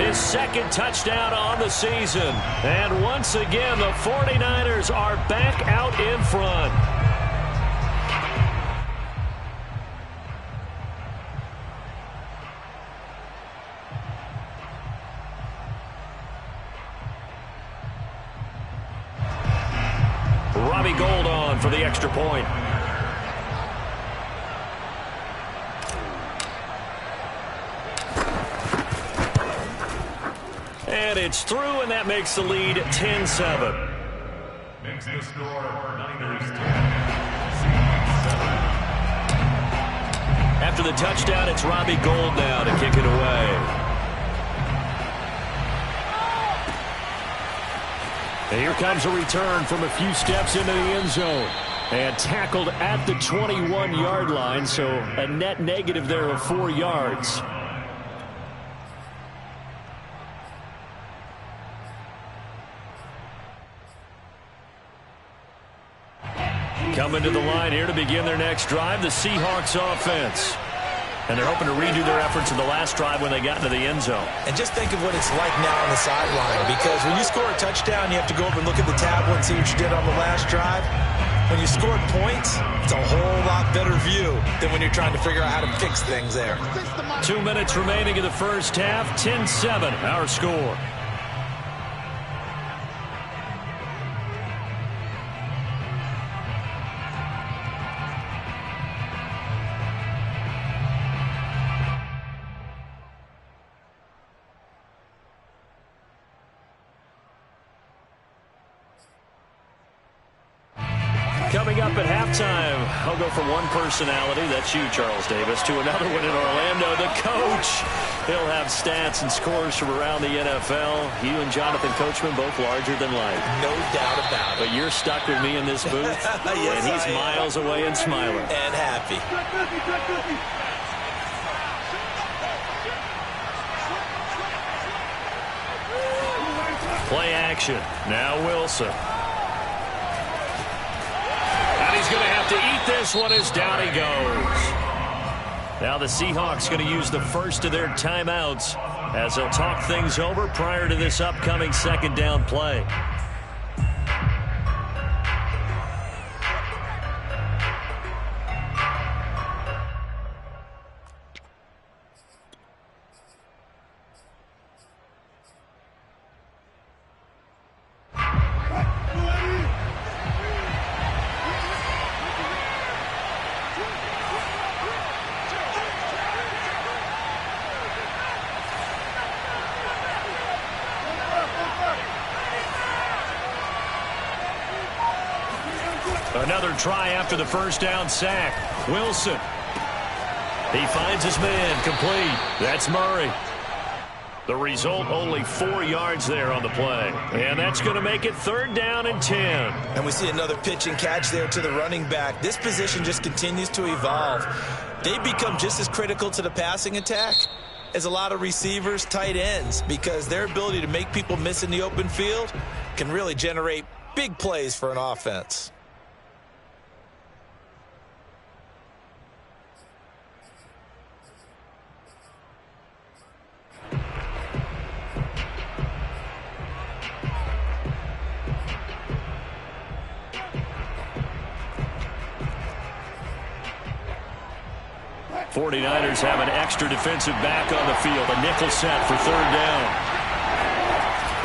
his 2nd touchdown on the season. And once again, the 49ers are back out in front. Robbie Gould on for the extra point. And it's through, and that makes the lead 10-7. Makes the score Niners 10. After the touchdown, it's Robbie Gould now to kick it away. And here comes a return from a few steps into the end zone. And tackled at the 21-yard line, so a net negative there of 4 yards. Coming to the line here to begin their next drive, the Seahawks offense. And they're hoping to redo their efforts in the last drive when they got into the end zone. And just think of what it's like now on the sideline, because when you score a touchdown, you have to go over and look at the tablet and see what you did on the last drive. When you scored points, it's a whole lot better view than when you're trying to figure out how to fix things there. 2 minutes remaining in the first half, 10-7, our score. Coming up at halftime, I'll go from one personality, that's you, Charles Davis, to another one in Orlando, the coach. He'll have stats and scores from around the NFL. You and Jonathan Coachman, both larger than life. No doubt about it. But you're stuck with me in this booth, yes, and he's miles away and smiling. And happy. Play action. Now Wilson. He's going to have to eat this one as down he goes. Now the Seahawks going to use the first of their timeouts as they'll talk things over prior to this upcoming second down play. Another try after the first down sack. Wilson. He finds his man complete. That's Murray. The result, only 4 yards there on the play. And that's going to make it third down and 10. And we see another pitch and catch there to the running back. This position just continues to evolve. They become just as critical to the passing attack as a lot of receivers, tight ends, because their ability to make people miss in the open field can really generate big plays for an offense. '49ers have an extra defensive back on the field. A nickel set for third down.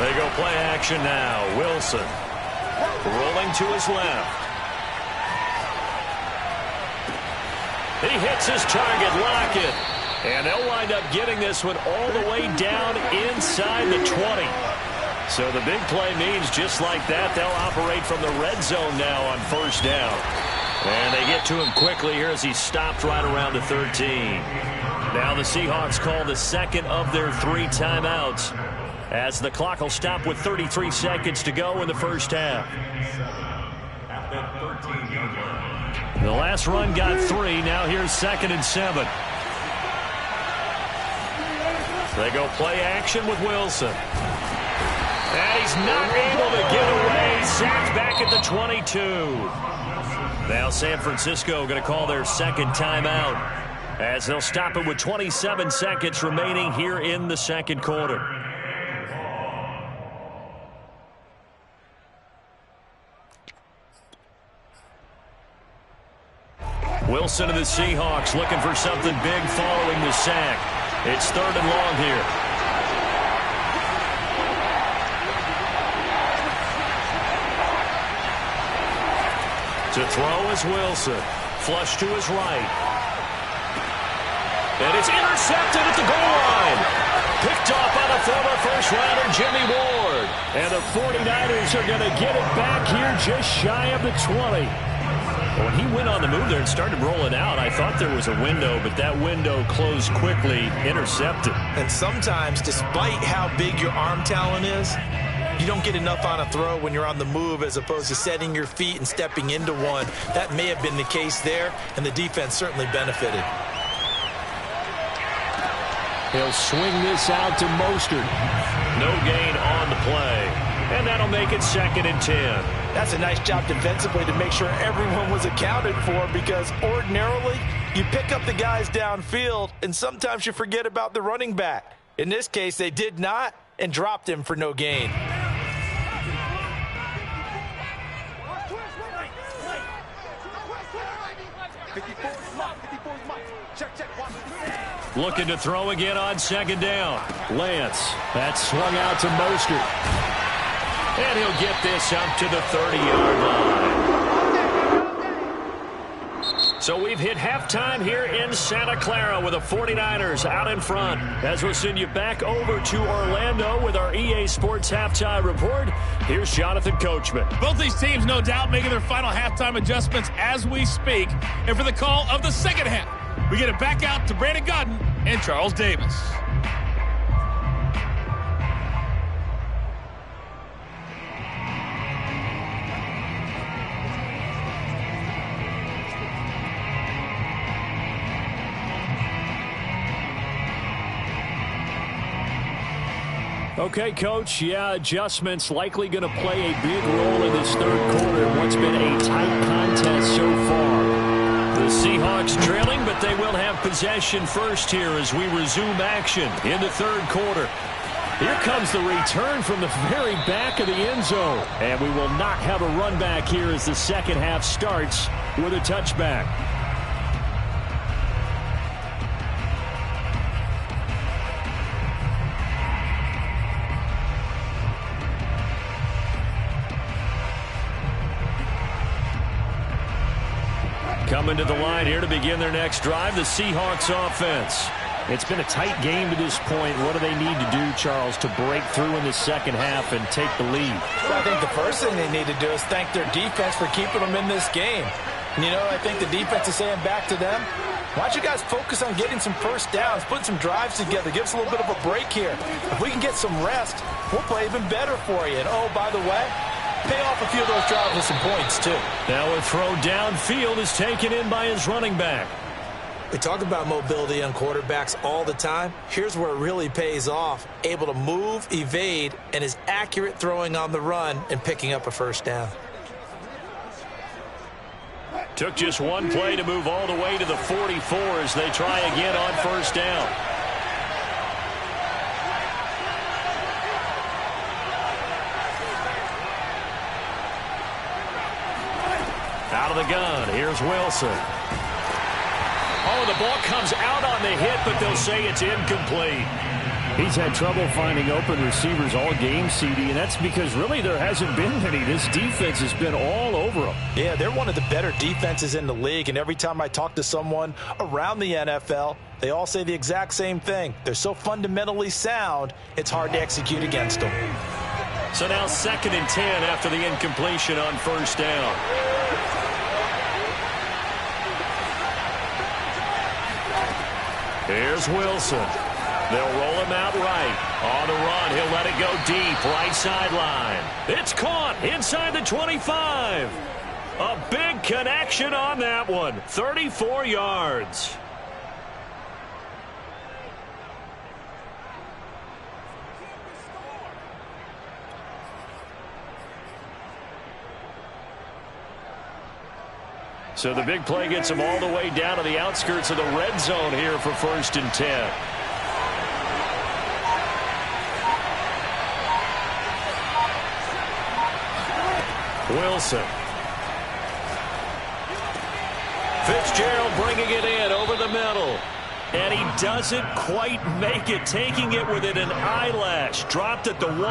They go play action now. Wilson rolling to his left. He hits his target, Lockett. And they'll wind up getting this one all the way down inside the 20. So the big play means just like that, they'll operate from the red zone now on first down. And they get to him quickly here as he stopped right around the 13. Now the Seahawks call the second of their 3 timeouts as the clock will stop with 33 seconds to go in the first half. The last run got 3. Now here's 2nd and 7. They go play action with Wilson. And he's not able to get away. Sacked back at the 22. Now San Francisco going to call their second timeout as they'll stop it with 27 seconds remaining here in the second quarter. Wilson and the Seahawks looking for something big following the sack. It's 3rd and long here. To throw is Wilson. Flush to his right. And it's intercepted at the goal line. Picked off by the former first-rounder Jimmy Ward. And the 49ers are going to get it back here just shy of the 20. When he went on the move there and started rolling out, I thought there was a window, but that window closed quickly, intercepted. And sometimes, despite how big your arm talent is, you don't get enough on a throw when you're on the move as opposed to setting your feet and stepping into one. That may have been the case there, and the defense certainly benefited. He'll swing this out to Mostert. No gain on the play. And that'll make it 2nd and 10. That's a nice job defensively to make sure everyone was accounted for, because ordinarily you pick up the guys downfield and sometimes you forget about the running back. In this case, they did not and dropped him for no gain. Looking to throw again on 2nd down. Lance. That's swung out to Mostert. And he'll get this up to the 30-yard line. So we've hit halftime here in Santa Clara with the 49ers out in front. As we'll send you back over to Orlando with our EA Sports Halftime Report, here's Jonathan Coachman. Both these teams, no doubt, making their final halftime adjustments as we speak. And for the call of the second half, we get it back out to Brandon Gaudin and Charles Davis. Okay, Coach. Yeah, adjustments likely going to play a big role in this third quarter in what's been a tight contest so far. The Seahawks trailing, but they will have possession first here as we resume action in the third quarter. Here comes the return from the very back of the end zone. And we will not have a run back here as the second half starts with a touchback. Coming to the line here to begin their next drive, the Seahawks offense. It's been a tight game to this point. What do they need to do, Charles, to break through in the second half and take the lead? I think the first thing they need to do is thank their defense for keeping them in this game. And, you know, I think the defense is saying back to them, why don't you guys focus on getting some first downs, putting some drives together, give us a little bit of a break here. If we can get some rest, we'll play even better for you. And, oh, by the way, pay off a few of those drives with some points, too. Now a throw downfield is taken in by his running back. We talk about mobility on quarterbacks all the time. Here's where it really pays off. Able to move, evade, and is accurate throwing on the run and picking up a first down. Took just one play to move all the way to the 44 as they try again on first down. Out of the gun, here's Wilson. Oh, the ball comes out on the hit, but they'll say it's incomplete. He's had trouble finding open receivers all game, CD, and that's because really there hasn't been any. This defense has been all over them. Yeah, they're one of the better defenses in the league, and every time I talk to someone around the NFL, they all say the exact same thing. They're so fundamentally sound, it's hard to execute against them. So now 2nd and 10 after the incompletion on first down. Here's Wilson. They'll roll him out right. On the run, he'll let it go deep, right sideline. It's caught inside the 25. A big connection on that one. 34 yards. So the big play gets him all the way down to the outskirts of the red zone here for 1st and 10. Wilson. Fitzgerald bringing it in over the middle. And he doesn't quite make it, taking it within an eyelash. Dropped at the 1.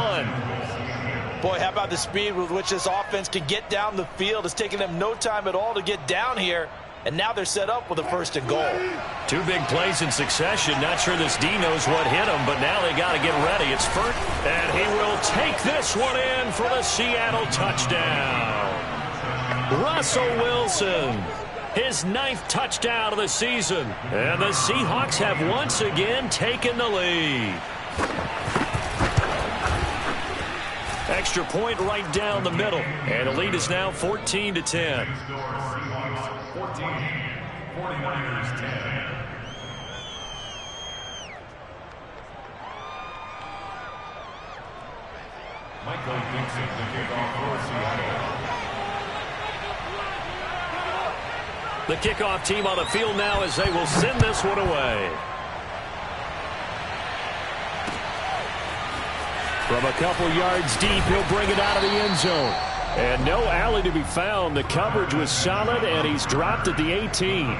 Boy, how about the speed with which this offense can get down the field? It's taking them no time at all to get down here. And now they're set up with a 1st and goal. 2 big plays in succession. Not sure this D knows what hit him, but now they got to get ready. It's Furt, and he will take this one in for the Seattle touchdown. Russell Wilson, his 9th touchdown of the season. And the Seahawks have once again taken the lead. Extra point right down the middle. And the lead is now 14-10. 14, 49ers 10. Michael Dixon, the kickoff for Seattle. The kickoff team on the field now as they will send this one away. From a couple yards deep, he'll bring it out of the end zone. And no alley to be found. The coverage was solid, and he's dropped at the 18.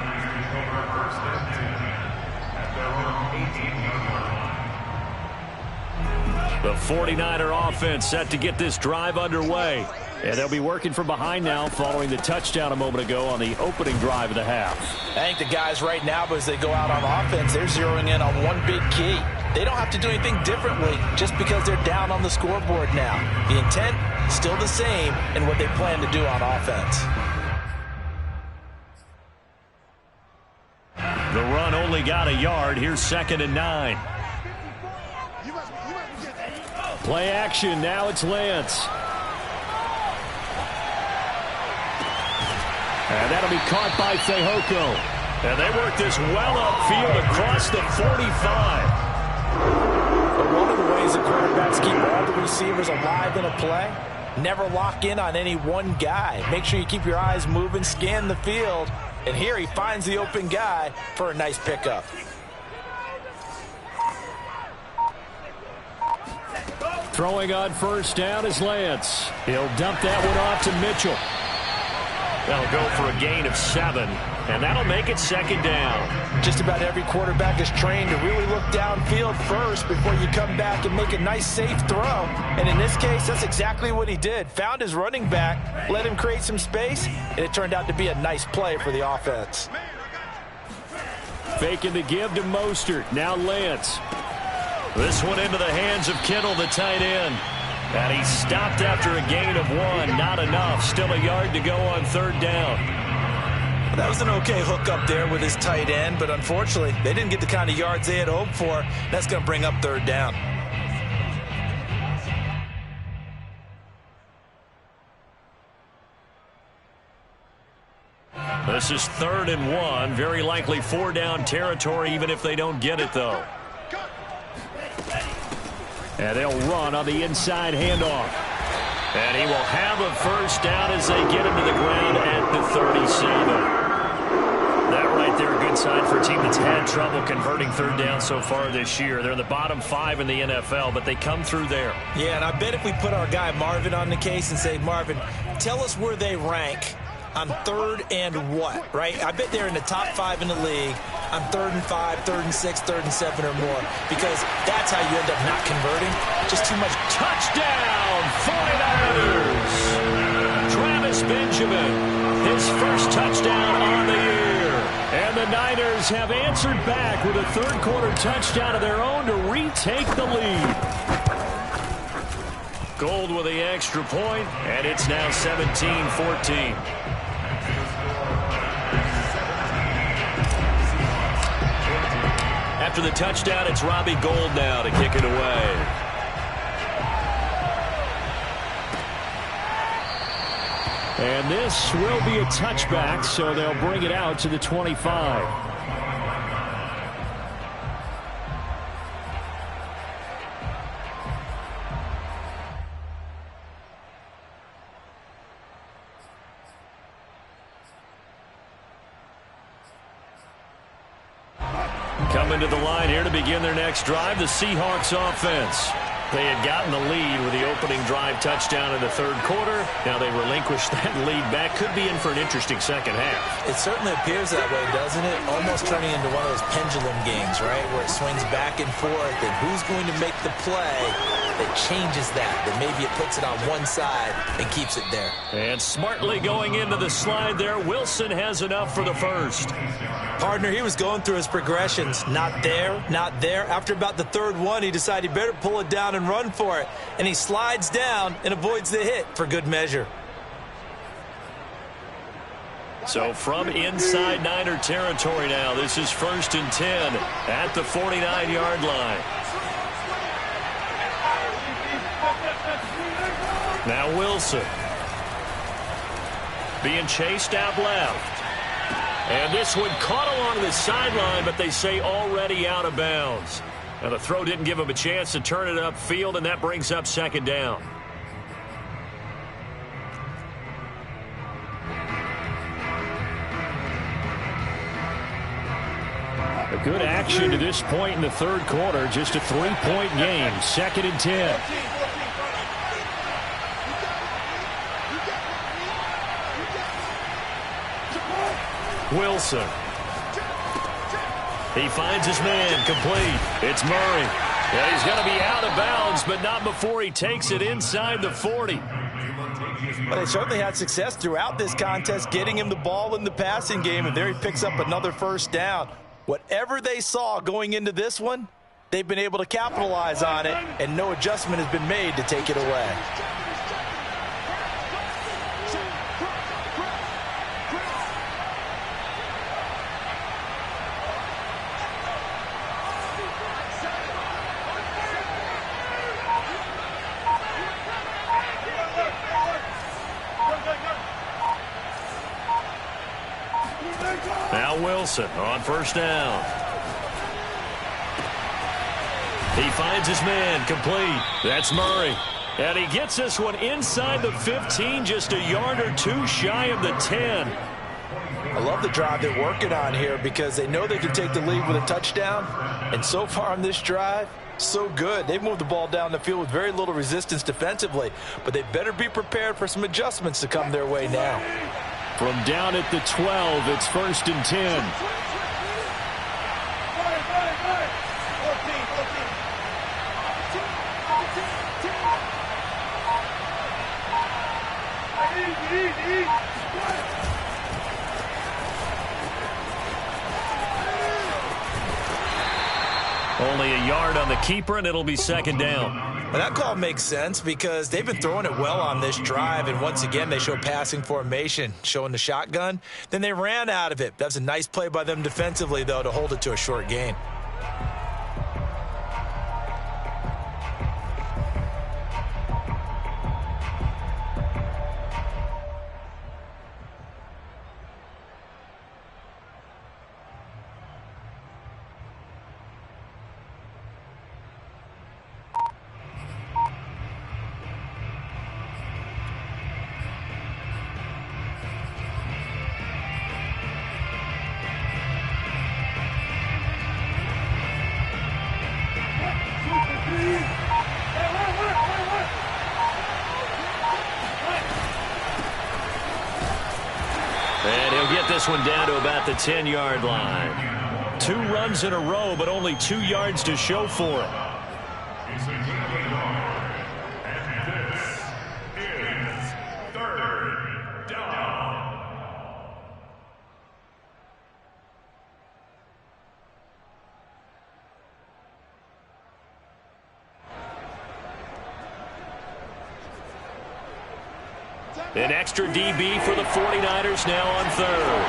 The 49er offense set to get this drive underway. And they'll be working from behind now following the touchdown a moment ago on the opening drive of the half. I think the guys right now, as they go out on offense, they're zeroing in on one big key. They don't have to do anything differently just because they're down on the scoreboard now. The intent, still the same in what they plan to do on offense. The run only got a yard. Here's 2nd and 9. Play action. Now it's Lance. And that'll be caught by Fehoko. And they work this well upfield across the 45. But one of the ways that quarterbacks keep all the receivers alive in a play, never lock in on any one guy. Make sure you keep your eyes moving, scan the field. And here he finds the open guy for a nice pickup. Throwing on 1st down is Lance. He'll dump that one off to Mitchell. They'll go for a gain of 7, and that'll make it 2nd down. Just about every quarterback is trained to really look downfield first before you come back and make a nice, safe throw. And in this case, that's exactly what he did. Found his running back, let him create some space, and it turned out to be a nice play for the offense. Faking the give to Mostert. Now Lance. This one into the hands of Kittle, the tight end. And he stopped after a gain of 1. Not enough. Still a yard to go on 3rd down. That was an okay hook up there with his tight end, but unfortunately, they didn't get the kind of yards they had hoped for. That's going to bring up 3rd down. This is 3rd and 1. Very likely 4 down territory, even if they don't get it, though. And they'll run on the inside handoff. And he will have a 1st down as they get him to the ground at the 37. That right there, a good sign for a team that's had trouble converting 3rd down so far this year. They're in the bottom 5 in the NFL, but they come through there. Yeah, and I bet if we put our guy Marvin on the case and say, Marvin, tell us where they rank on 3rd and what, right? I bet they're in the top 5 in the league on 3rd and 5, 3rd and 6, 3rd and 7 or more, because that's how you end up not converting. Just too much. Touchdown, 49ers! Travis Benjamin, his 1st touchdown on the year. And the Niners have answered back with a 3rd quarter touchdown of their own to retake the lead. Gold with the extra point, and it's now 17-14. After the touchdown, it's Robbie Gould now to kick it away. And this will be a touchback, so they'll bring it out to the 25. Coming to the line here to begin their next drive, the Seahawks offense. They had gotten the lead with the opening drive touchdown in the 3rd quarter. Now they relinquished that lead back. Could be in for an interesting 2nd half. It certainly appears that way, doesn't it? Almost turning into one of those pendulum games, right, where it swings back and forth, and who's going to make the play that changes that maybe it puts it on one side and keeps it there. And smartly going into the slide there, Wilson has enough for the first. Partner, he was going through his progressions. Not there, not there. After about the third one, he decided he better pull it down and run for it. And he slides down and avoids the hit for good measure. So from inside Niner territory now, this is 1st and 10 at the 49-yard line. Now Wilson being chased out left. And this one caught along the sideline, but they say already out of bounds. Now the throw didn't give him a chance to turn it upfield, and that brings up 2nd down. A good action to this point in the third quarter. Just a 3-point game. 2nd and 10. Wilson. He finds his man complete. It's Murray. Yeah, he's going to be out of bounds, but not before he takes it inside the 40. Well, they certainly had success throughout this contest, getting him the ball in the passing game, and there he picks up another first down. Whatever they saw going into this one, they've been able to capitalize on it, and no adjustment has been made to take it away. Now Wilson on first down. He finds his man complete. That's Murray. And he gets this one inside the 15, just a yard or two shy of the 10. I love the drive they're working on here because they know they can take the lead with a touchdown. And so far on this drive, so good. They've moved the ball down the field with very little resistance defensively, but they better be prepared for some adjustments to come their way now. From down at the 12, it's 1st and 10. Only a yard on the keeper, and it'll be 2nd down. Well, that call makes sense because they've been throwing it well on this drive, and once again they show passing formation, showing the shotgun. Then they ran out of it. That's a nice play by them defensively, though, to hold it to a short gain. And he'll get this one down to about the 10-yard line. 2 runs in a row, but only 2 yards to show for it. It's a good yard. And this is 3rd down. An extra DB for the 49ers now on 3rd.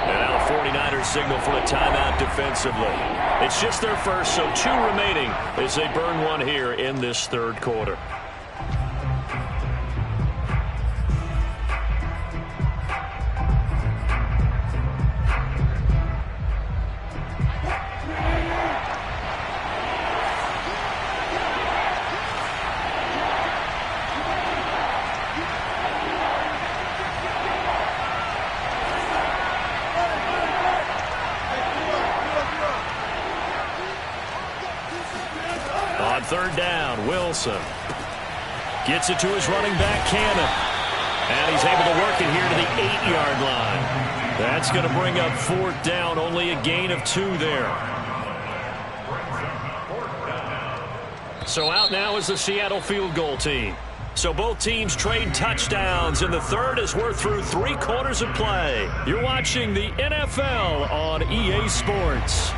And now the 49ers signal for a timeout defensively. It's just their first, so 2 remaining as they burn one here in this 3rd quarter. On 3rd down, Wilson gets it to his running back, Cannon. And he's able to work it here to the 8-yard line. That's going to bring up fourth down, only a gain of 2 there. So out now is the Seattle field goal team. So both teams trade touchdowns, and the third as we're through 3 quarters of play. You're watching the NFL on EA Sports.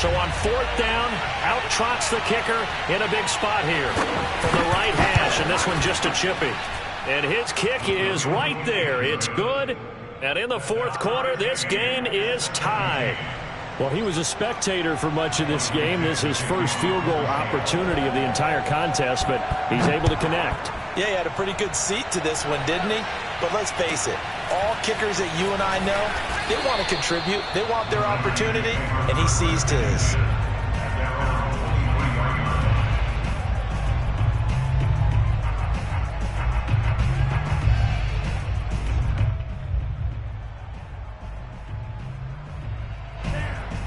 So on fourth down, out trots the kicker in a big spot here from the right hash, and this one just a chippy. And his kick is right there. It's good. And in the fourth quarter, this game is tied. Well, he was a spectator for much of this game. This is his first field goal opportunity of the entire contest, but he's able to connect. Yeah, he had a pretty good seat to this one, didn't he? But let's face it, all kickers that you and I know, they want to contribute. They want their opportunity, and he seized his.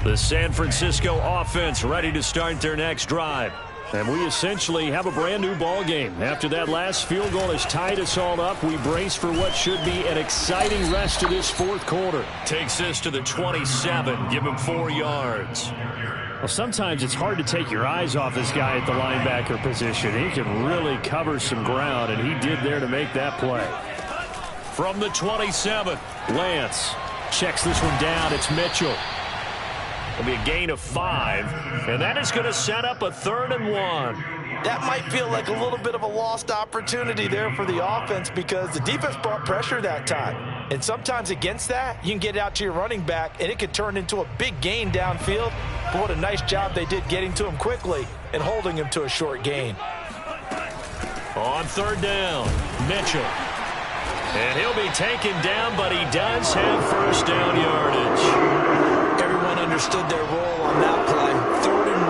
The San Francisco offense ready to start their next drive. And we essentially have a brand new ball game. After that last field goal has tied us all up, we brace for what should be an exciting rest of this fourth quarter. Takes this to the 27, give him 4 yards. Well, sometimes it's hard to take your eyes off this guy at the linebacker position. He can really cover some ground, and he did there to make that play. From the 27, Lance checks this one down. It's Mitchell. It'll be a gain of 5, and that is going to set up a 3rd and 1. That might feel like a little bit of a lost opportunity there for the offense because the defense brought pressure that time. And sometimes against that, you can get out to your running back, and it could turn into a big gain downfield. But what a nice job they did getting to him quickly and holding him to a short gain. On 3rd down, Mitchell. And he'll be taken down, but he does have first down yardage. Everyone understood their role on that play. 3rd and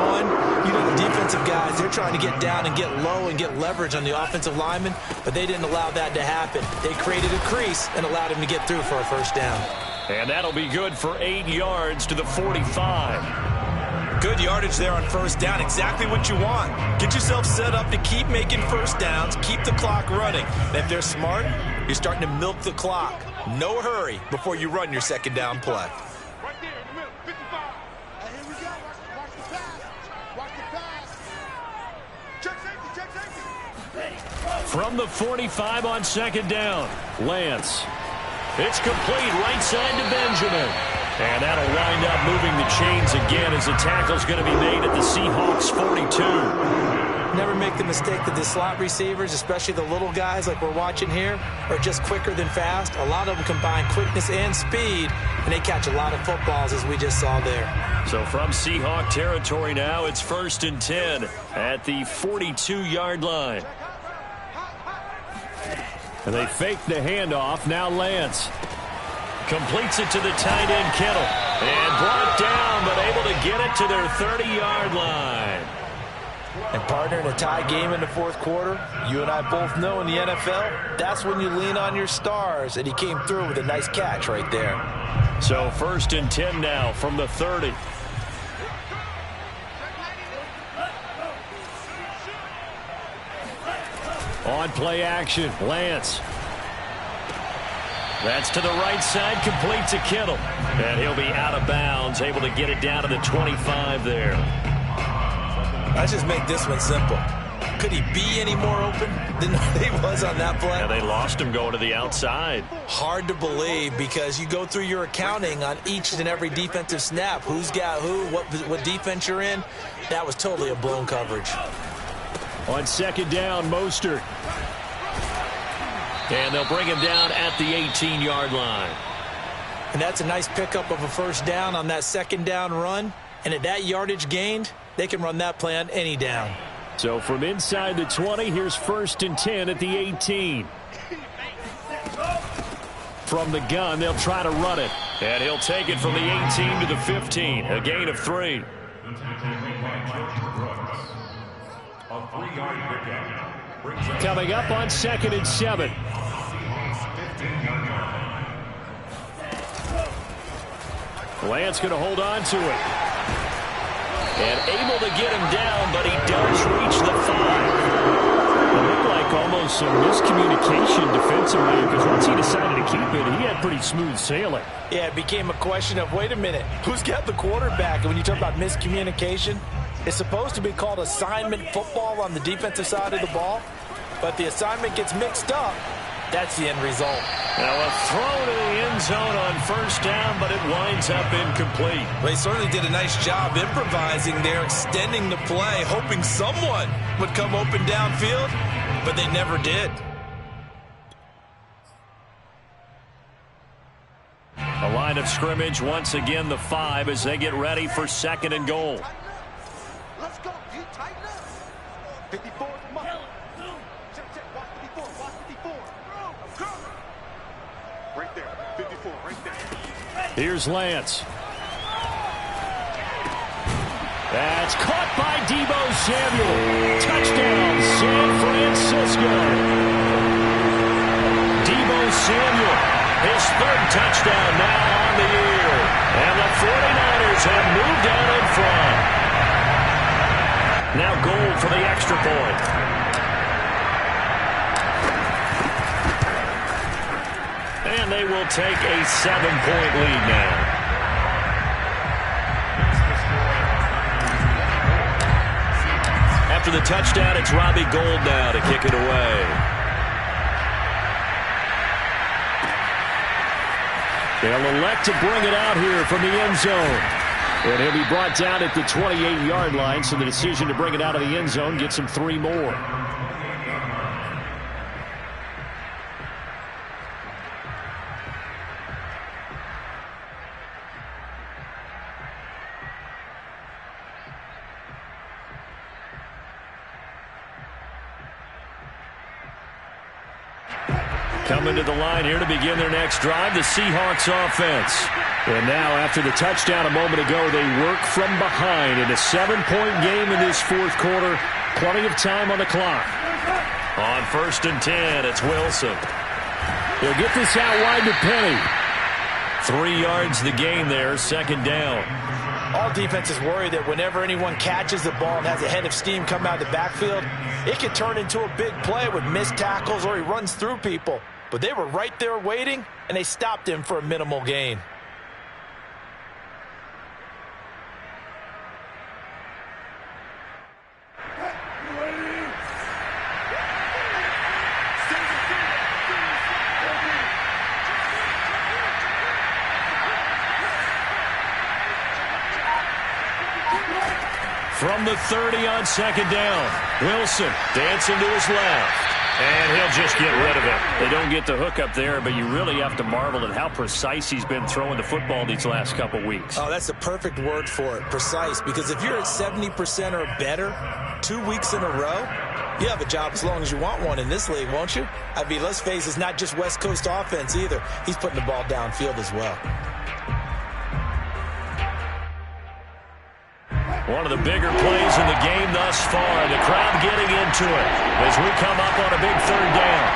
1, you know the defensive guys, they're trying to get down and get low and get leverage on the offensive lineman, but they didn't allow that to happen. They created a crease and allowed him to get through for a first down. And that'll be good for 8 yards to the 45. Good yardage there on first down, exactly what you want. Get yourself set up to keep making first downs, keep the clock running. And if they're smart, you're starting to milk the clock. No hurry before you run your second down play. Right there in the middle, 55. Hey, here we go. Watch the pass. Watch the pass. Check safety, check safety. From the 45 on 2nd down, Lance. It's complete right side to Benjamin. And that'll wind up moving the chains again as the tackle's going to be made at the Seahawks 42. Never make the mistake that the slot receivers, especially the little guys like we're watching here, are just quicker than fast. A lot of them combine quickness and speed, and they catch a lot of footballs as we just saw there. So from Seahawk territory now, it's 1st and 10 at the 42-yard line. And they fake the handoff. Now Lance completes it to the tight end, Kittle. And brought down, but able to get it to their 30-yard line. And partner, in a tie game in the fourth quarter, you and I both know in the NFL, that's when you lean on your stars. And he came through with a nice catch right there. So 1st and 10 now from the 30. On play action, Lance. That's to the right side, complete to Kittle. And he'll be out of bounds, able to get it down to the 25 there. Let's just make this one simple. Could he be any more open than he was on that play? Yeah, they lost him going to the outside. Hard to believe because you go through your accounting on each and every defensive snap. Who's got who, what defense you're in. That was totally a blown coverage. On 2nd down, Mostert. And they'll bring him down at the 18-yard line. And that's a nice pickup of a first down on that 2nd down run. And at that yardage gained, they can run that play on any down. So from inside the 20, here's 1st and 10 at the 18. From the gun, they'll try to run it. And he'll take it from the 18 to the 15. A gain of 3. Coming up on 2nd and 7. Lance going to hold on to it. And able to get him down, but he does reach the 5. It looked like almost some miscommunication defensively, because once he decided to keep it, he had pretty smooth sailing. Yeah, it became a question of, wait a minute, who's got the quarterback? And when you talk about miscommunication, it's supposed to be called assignment football on the defensive side of the ball, but the assignment gets mixed up. That's the end result. Now a throw to the end zone on first down, but it winds up incomplete. Well, he certainly did a nice job improvising there, extending the play, hoping someone would come open downfield, but they never did. A line of scrimmage, once again the 5 as they get ready for 2nd and goal. Let's go. You tighten up. 54. Come on. Check. Watch 54. Watch 54. Go. Right there. 54. Right there. Here's Lance. That's caught by Deebo Samuel. Touchdown, San Francisco. Deebo Samuel, his 3rd touchdown now on the year. And the 49ers have moved out in front. Now goal for the extra point. And they will take a 7-point lead now. After the touchdown, it's Robbie Gould now to kick it away. They'll elect to bring it out here from the end zone. And he'll be brought down at the 28-yard line, so the decision to bring it out of the end zone gets him 3 more. Coming to the line here to begin their next drive, the Seahawks offense. And now, after the touchdown a moment ago, they work from behind in a 7-point game in this 4th quarter. Plenty of time on the clock. On 1st and 10, it's Wilson. He'll get this out wide to Penny. 3 yards the gain there, 2nd down. All defenses worry that whenever anyone catches the ball and has a head of steam come out of the backfield, it can turn into a big play with missed tackles or he runs through people. But they were right there waiting, and they stopped him for a minimal gain. From the 30 on 2nd down, Wilson dancing to his left. And he'll just get rid of it. They don't get the hook up there, but you really have to marvel at how precise he's been throwing the football these last couple weeks. Oh, that's the perfect word for it, precise. Because if you're at 70% or better 2 weeks in a row, you have a job as long as you want one in this league, won't you? I mean, let's face it, it's not just West Coast offense either. He's putting the ball downfield as well. One of the bigger plays in the game thus far. The crowd getting into it as we come up on a big 3rd down.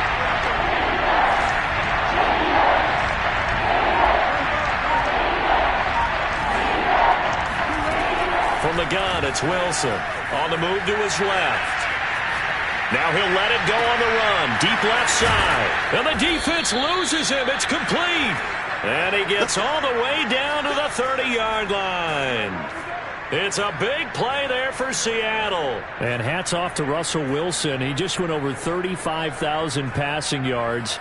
From the gun, it's Wilson. On the move to his left. Now he'll let it go on the run. Deep left side. And the defense loses him. It's complete. And he gets all the way down to the 30-yard line. It's a big play there for Seattle. And hats off to Russell Wilson. He just went over 35,000 passing yards.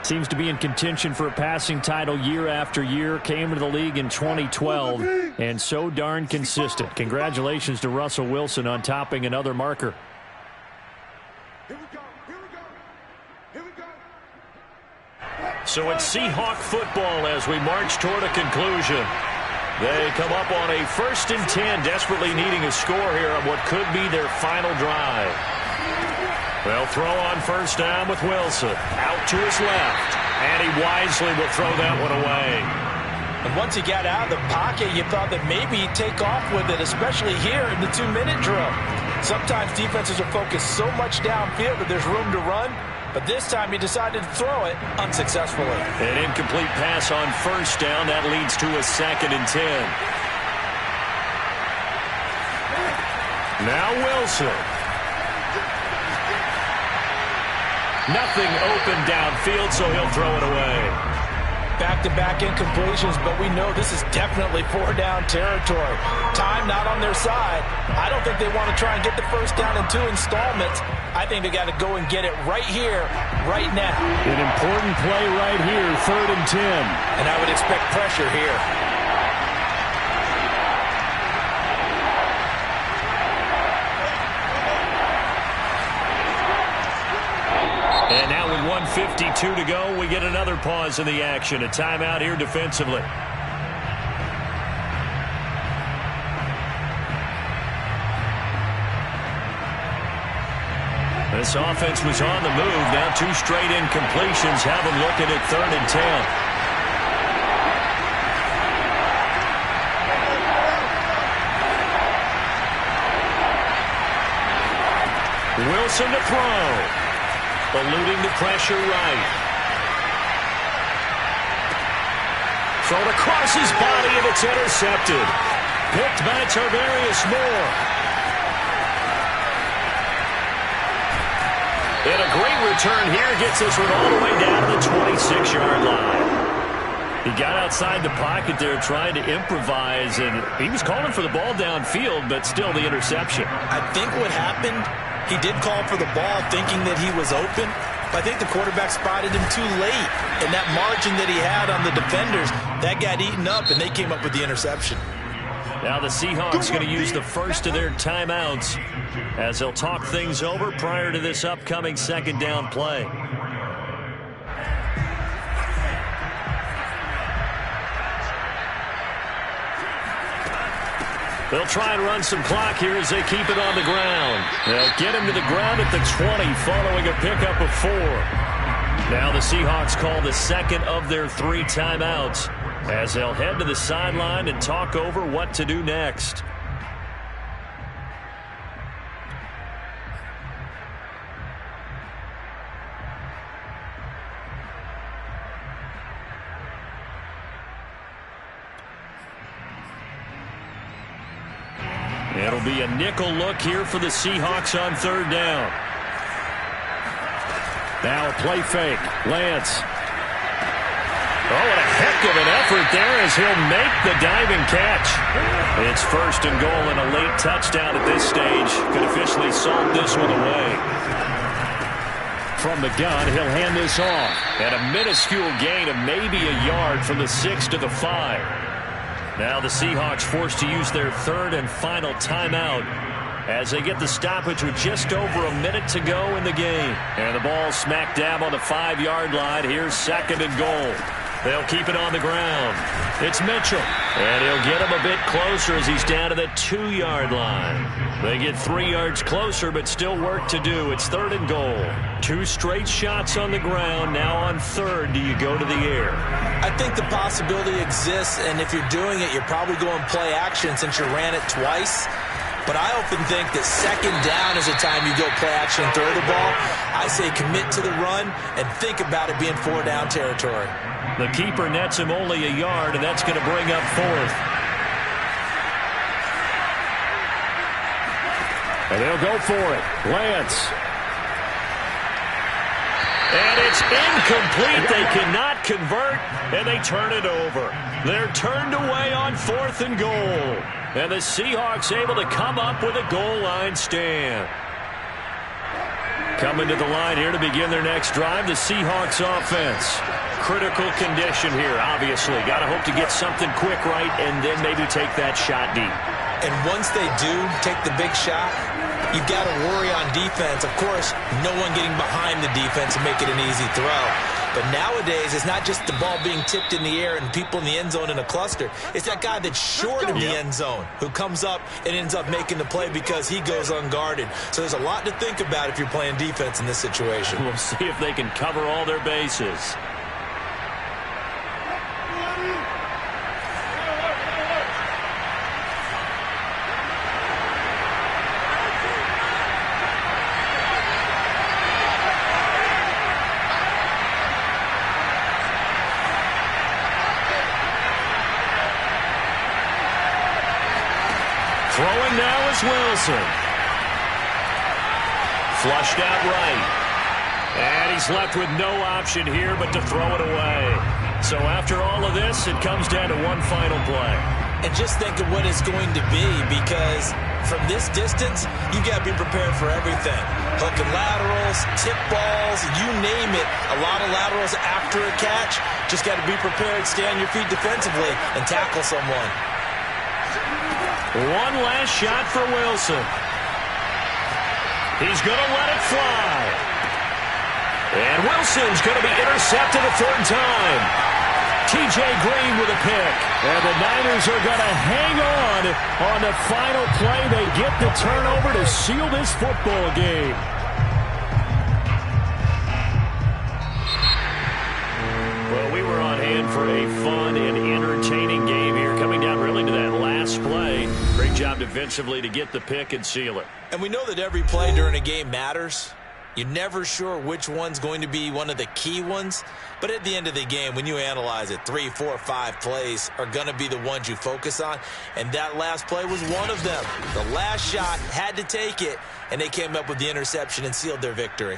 Seems to be in contention for a passing title year after year. Came into the league in 2012 and so darn consistent. Congratulations to Russell Wilson on topping another marker. Here we go. Here we go. Here we go. So it's Seahawk football as we march toward a conclusion. They come up on a 1st and 10, desperately needing a score here on what could be their final drive. They'll throw on 1st down with Wilson. Out to his left. And he wisely will throw that one away. And once he got out of the pocket, you thought that maybe he'd take off with it, especially here in the 2-minute drill. Sometimes defenses are focused so much downfield that there's room to run. But this time he decided to throw it unsuccessfully. An incomplete pass on 1st down. That leads to a 2nd and 10. Now Wilson. Nothing open downfield, so he'll throw it away. Back-to-back incompletions, but we know this is definitely 4-down territory. Time not on their side. I don't think they want to try and get the first down in 2 installments. I think they got to go and get it right here, right now. An important play right here, 3rd and 10. And I would expect pressure here. And now with 1:52 to go, we get another pause in the action. A timeout here defensively. This offense was on the move. Now 2 straight incompletions have them looking at 3rd and 10. Wilson to throw. Eluding the pressure right. Thrown across his body, and it's intercepted. Picked by Tarvarius Moore. And a great return here gets this one all the way down to the 26-yard line. He got outside the pocket there trying to improvise, and he was calling for the ball downfield, but still the interception. I think what happened, he did call for the ball thinking that he was open, but I think the quarterback spotted him too late. And that margin that he had on the defenders, that got eaten up, and they came up with the interception. Now the Seahawks going to use the first of their timeouts as they'll talk things over prior to this upcoming 2nd down play. They'll try and run some clock here as they keep it on the ground. They'll get him to the ground at the 20 following a pickup of 4. Now the Seahawks call the 2nd of their 3 timeouts as they'll head to the sideline and talk over what to do next. It'll be a nickel look here for the Seahawks on 3rd down. Now a play fake. Lance. Oh, what a heck of an effort there as he'll make the diving catch. It's 1st and goal and a late touchdown at this stage. Could officially salt this one away. From the gun, he'll hand this off. And a minuscule gain of maybe a yard from the 6 to the 5. Now the Seahawks forced to use their 3rd and final timeout as they get the stoppage with just over a minute to go in the game. And the ball smack dab on the 5-yard line. Here's 2nd and goal. They'll keep it on the ground. It's Mitchell. And he'll get him a bit closer as he's down to the 2-yard line. They get 3 yards closer, but still work to do. It's 3rd and goal. 2 straight shots on the ground. Now on 3rd, do you go to the air? I think the possibility exists, and if you're doing it, you're probably going play action since you ran it twice. But I often think that 2nd down is the time you go play action and throw the ball. I say commit to the run and think about it being 4-down territory. The keeper nets him only a yard, and that's going to bring up 4th. And they'll go for it. Lance. And it's incomplete. They cannot convert, and they turn it over. They're turned away on 4th and goal. And the Seahawks able to come up with a goal line stand. Coming to the line here to begin their next drive, the Seahawks offense. Critical condition here, obviously. Got to hope to get something quick right and then maybe take that shot deep. And once they do take the big shot, you've got to worry on defense. Of course, no one getting behind the defense and make it an easy throw. But nowadays, it's not just the ball being tipped in the air and people in the end zone in a cluster. It's that guy that's short of the end zone who comes up and ends up making the play because he goes unguarded. So there's a lot to think about if you're playing defense in this situation. We'll see if they can cover all their bases. Throwing now is Wilson. Flushed out right. And he's left with no option here but to throw it away. So after all of this, it comes down to one final play. And just think of what it's going to be, because from this distance, you got to be prepared for everything. Hook and laterals, tip balls, you name it. A lot of laterals after a catch. Just got to be prepared, stay on your feet defensively, and tackle someone. One last shot for Wilson. He's going to let it fly. And Wilson's going to be intercepted a third time. T.J. Green with a pick. And the Niners are going to hang on the final play. They get the turnover to seal this football game. Well, we were on hand for a fun and entertaining game here, coming down really to that last play. Great job defensively to get the pick and seal it. And we know that every play during a game matters. You're never sure which one's going to be one of the key ones. But at the end of the game, when you analyze it, 3, 4, 5 plays are going to be the ones you focus on. And that last play was one of them. The last shot had to take it, and they came up with the interception and sealed their victory.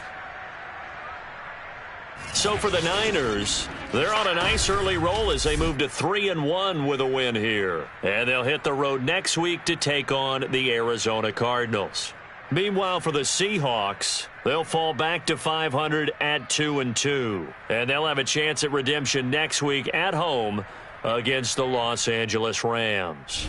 So for the Niners, they're on a nice early roll as they move to 3-1 with a win here. And they'll hit the road next week to take on the Arizona Cardinals. Meanwhile, for the Seahawks, they'll fall back to 500 at 2-2. And they'll have a chance at redemption next week at home against the Los Angeles Rams.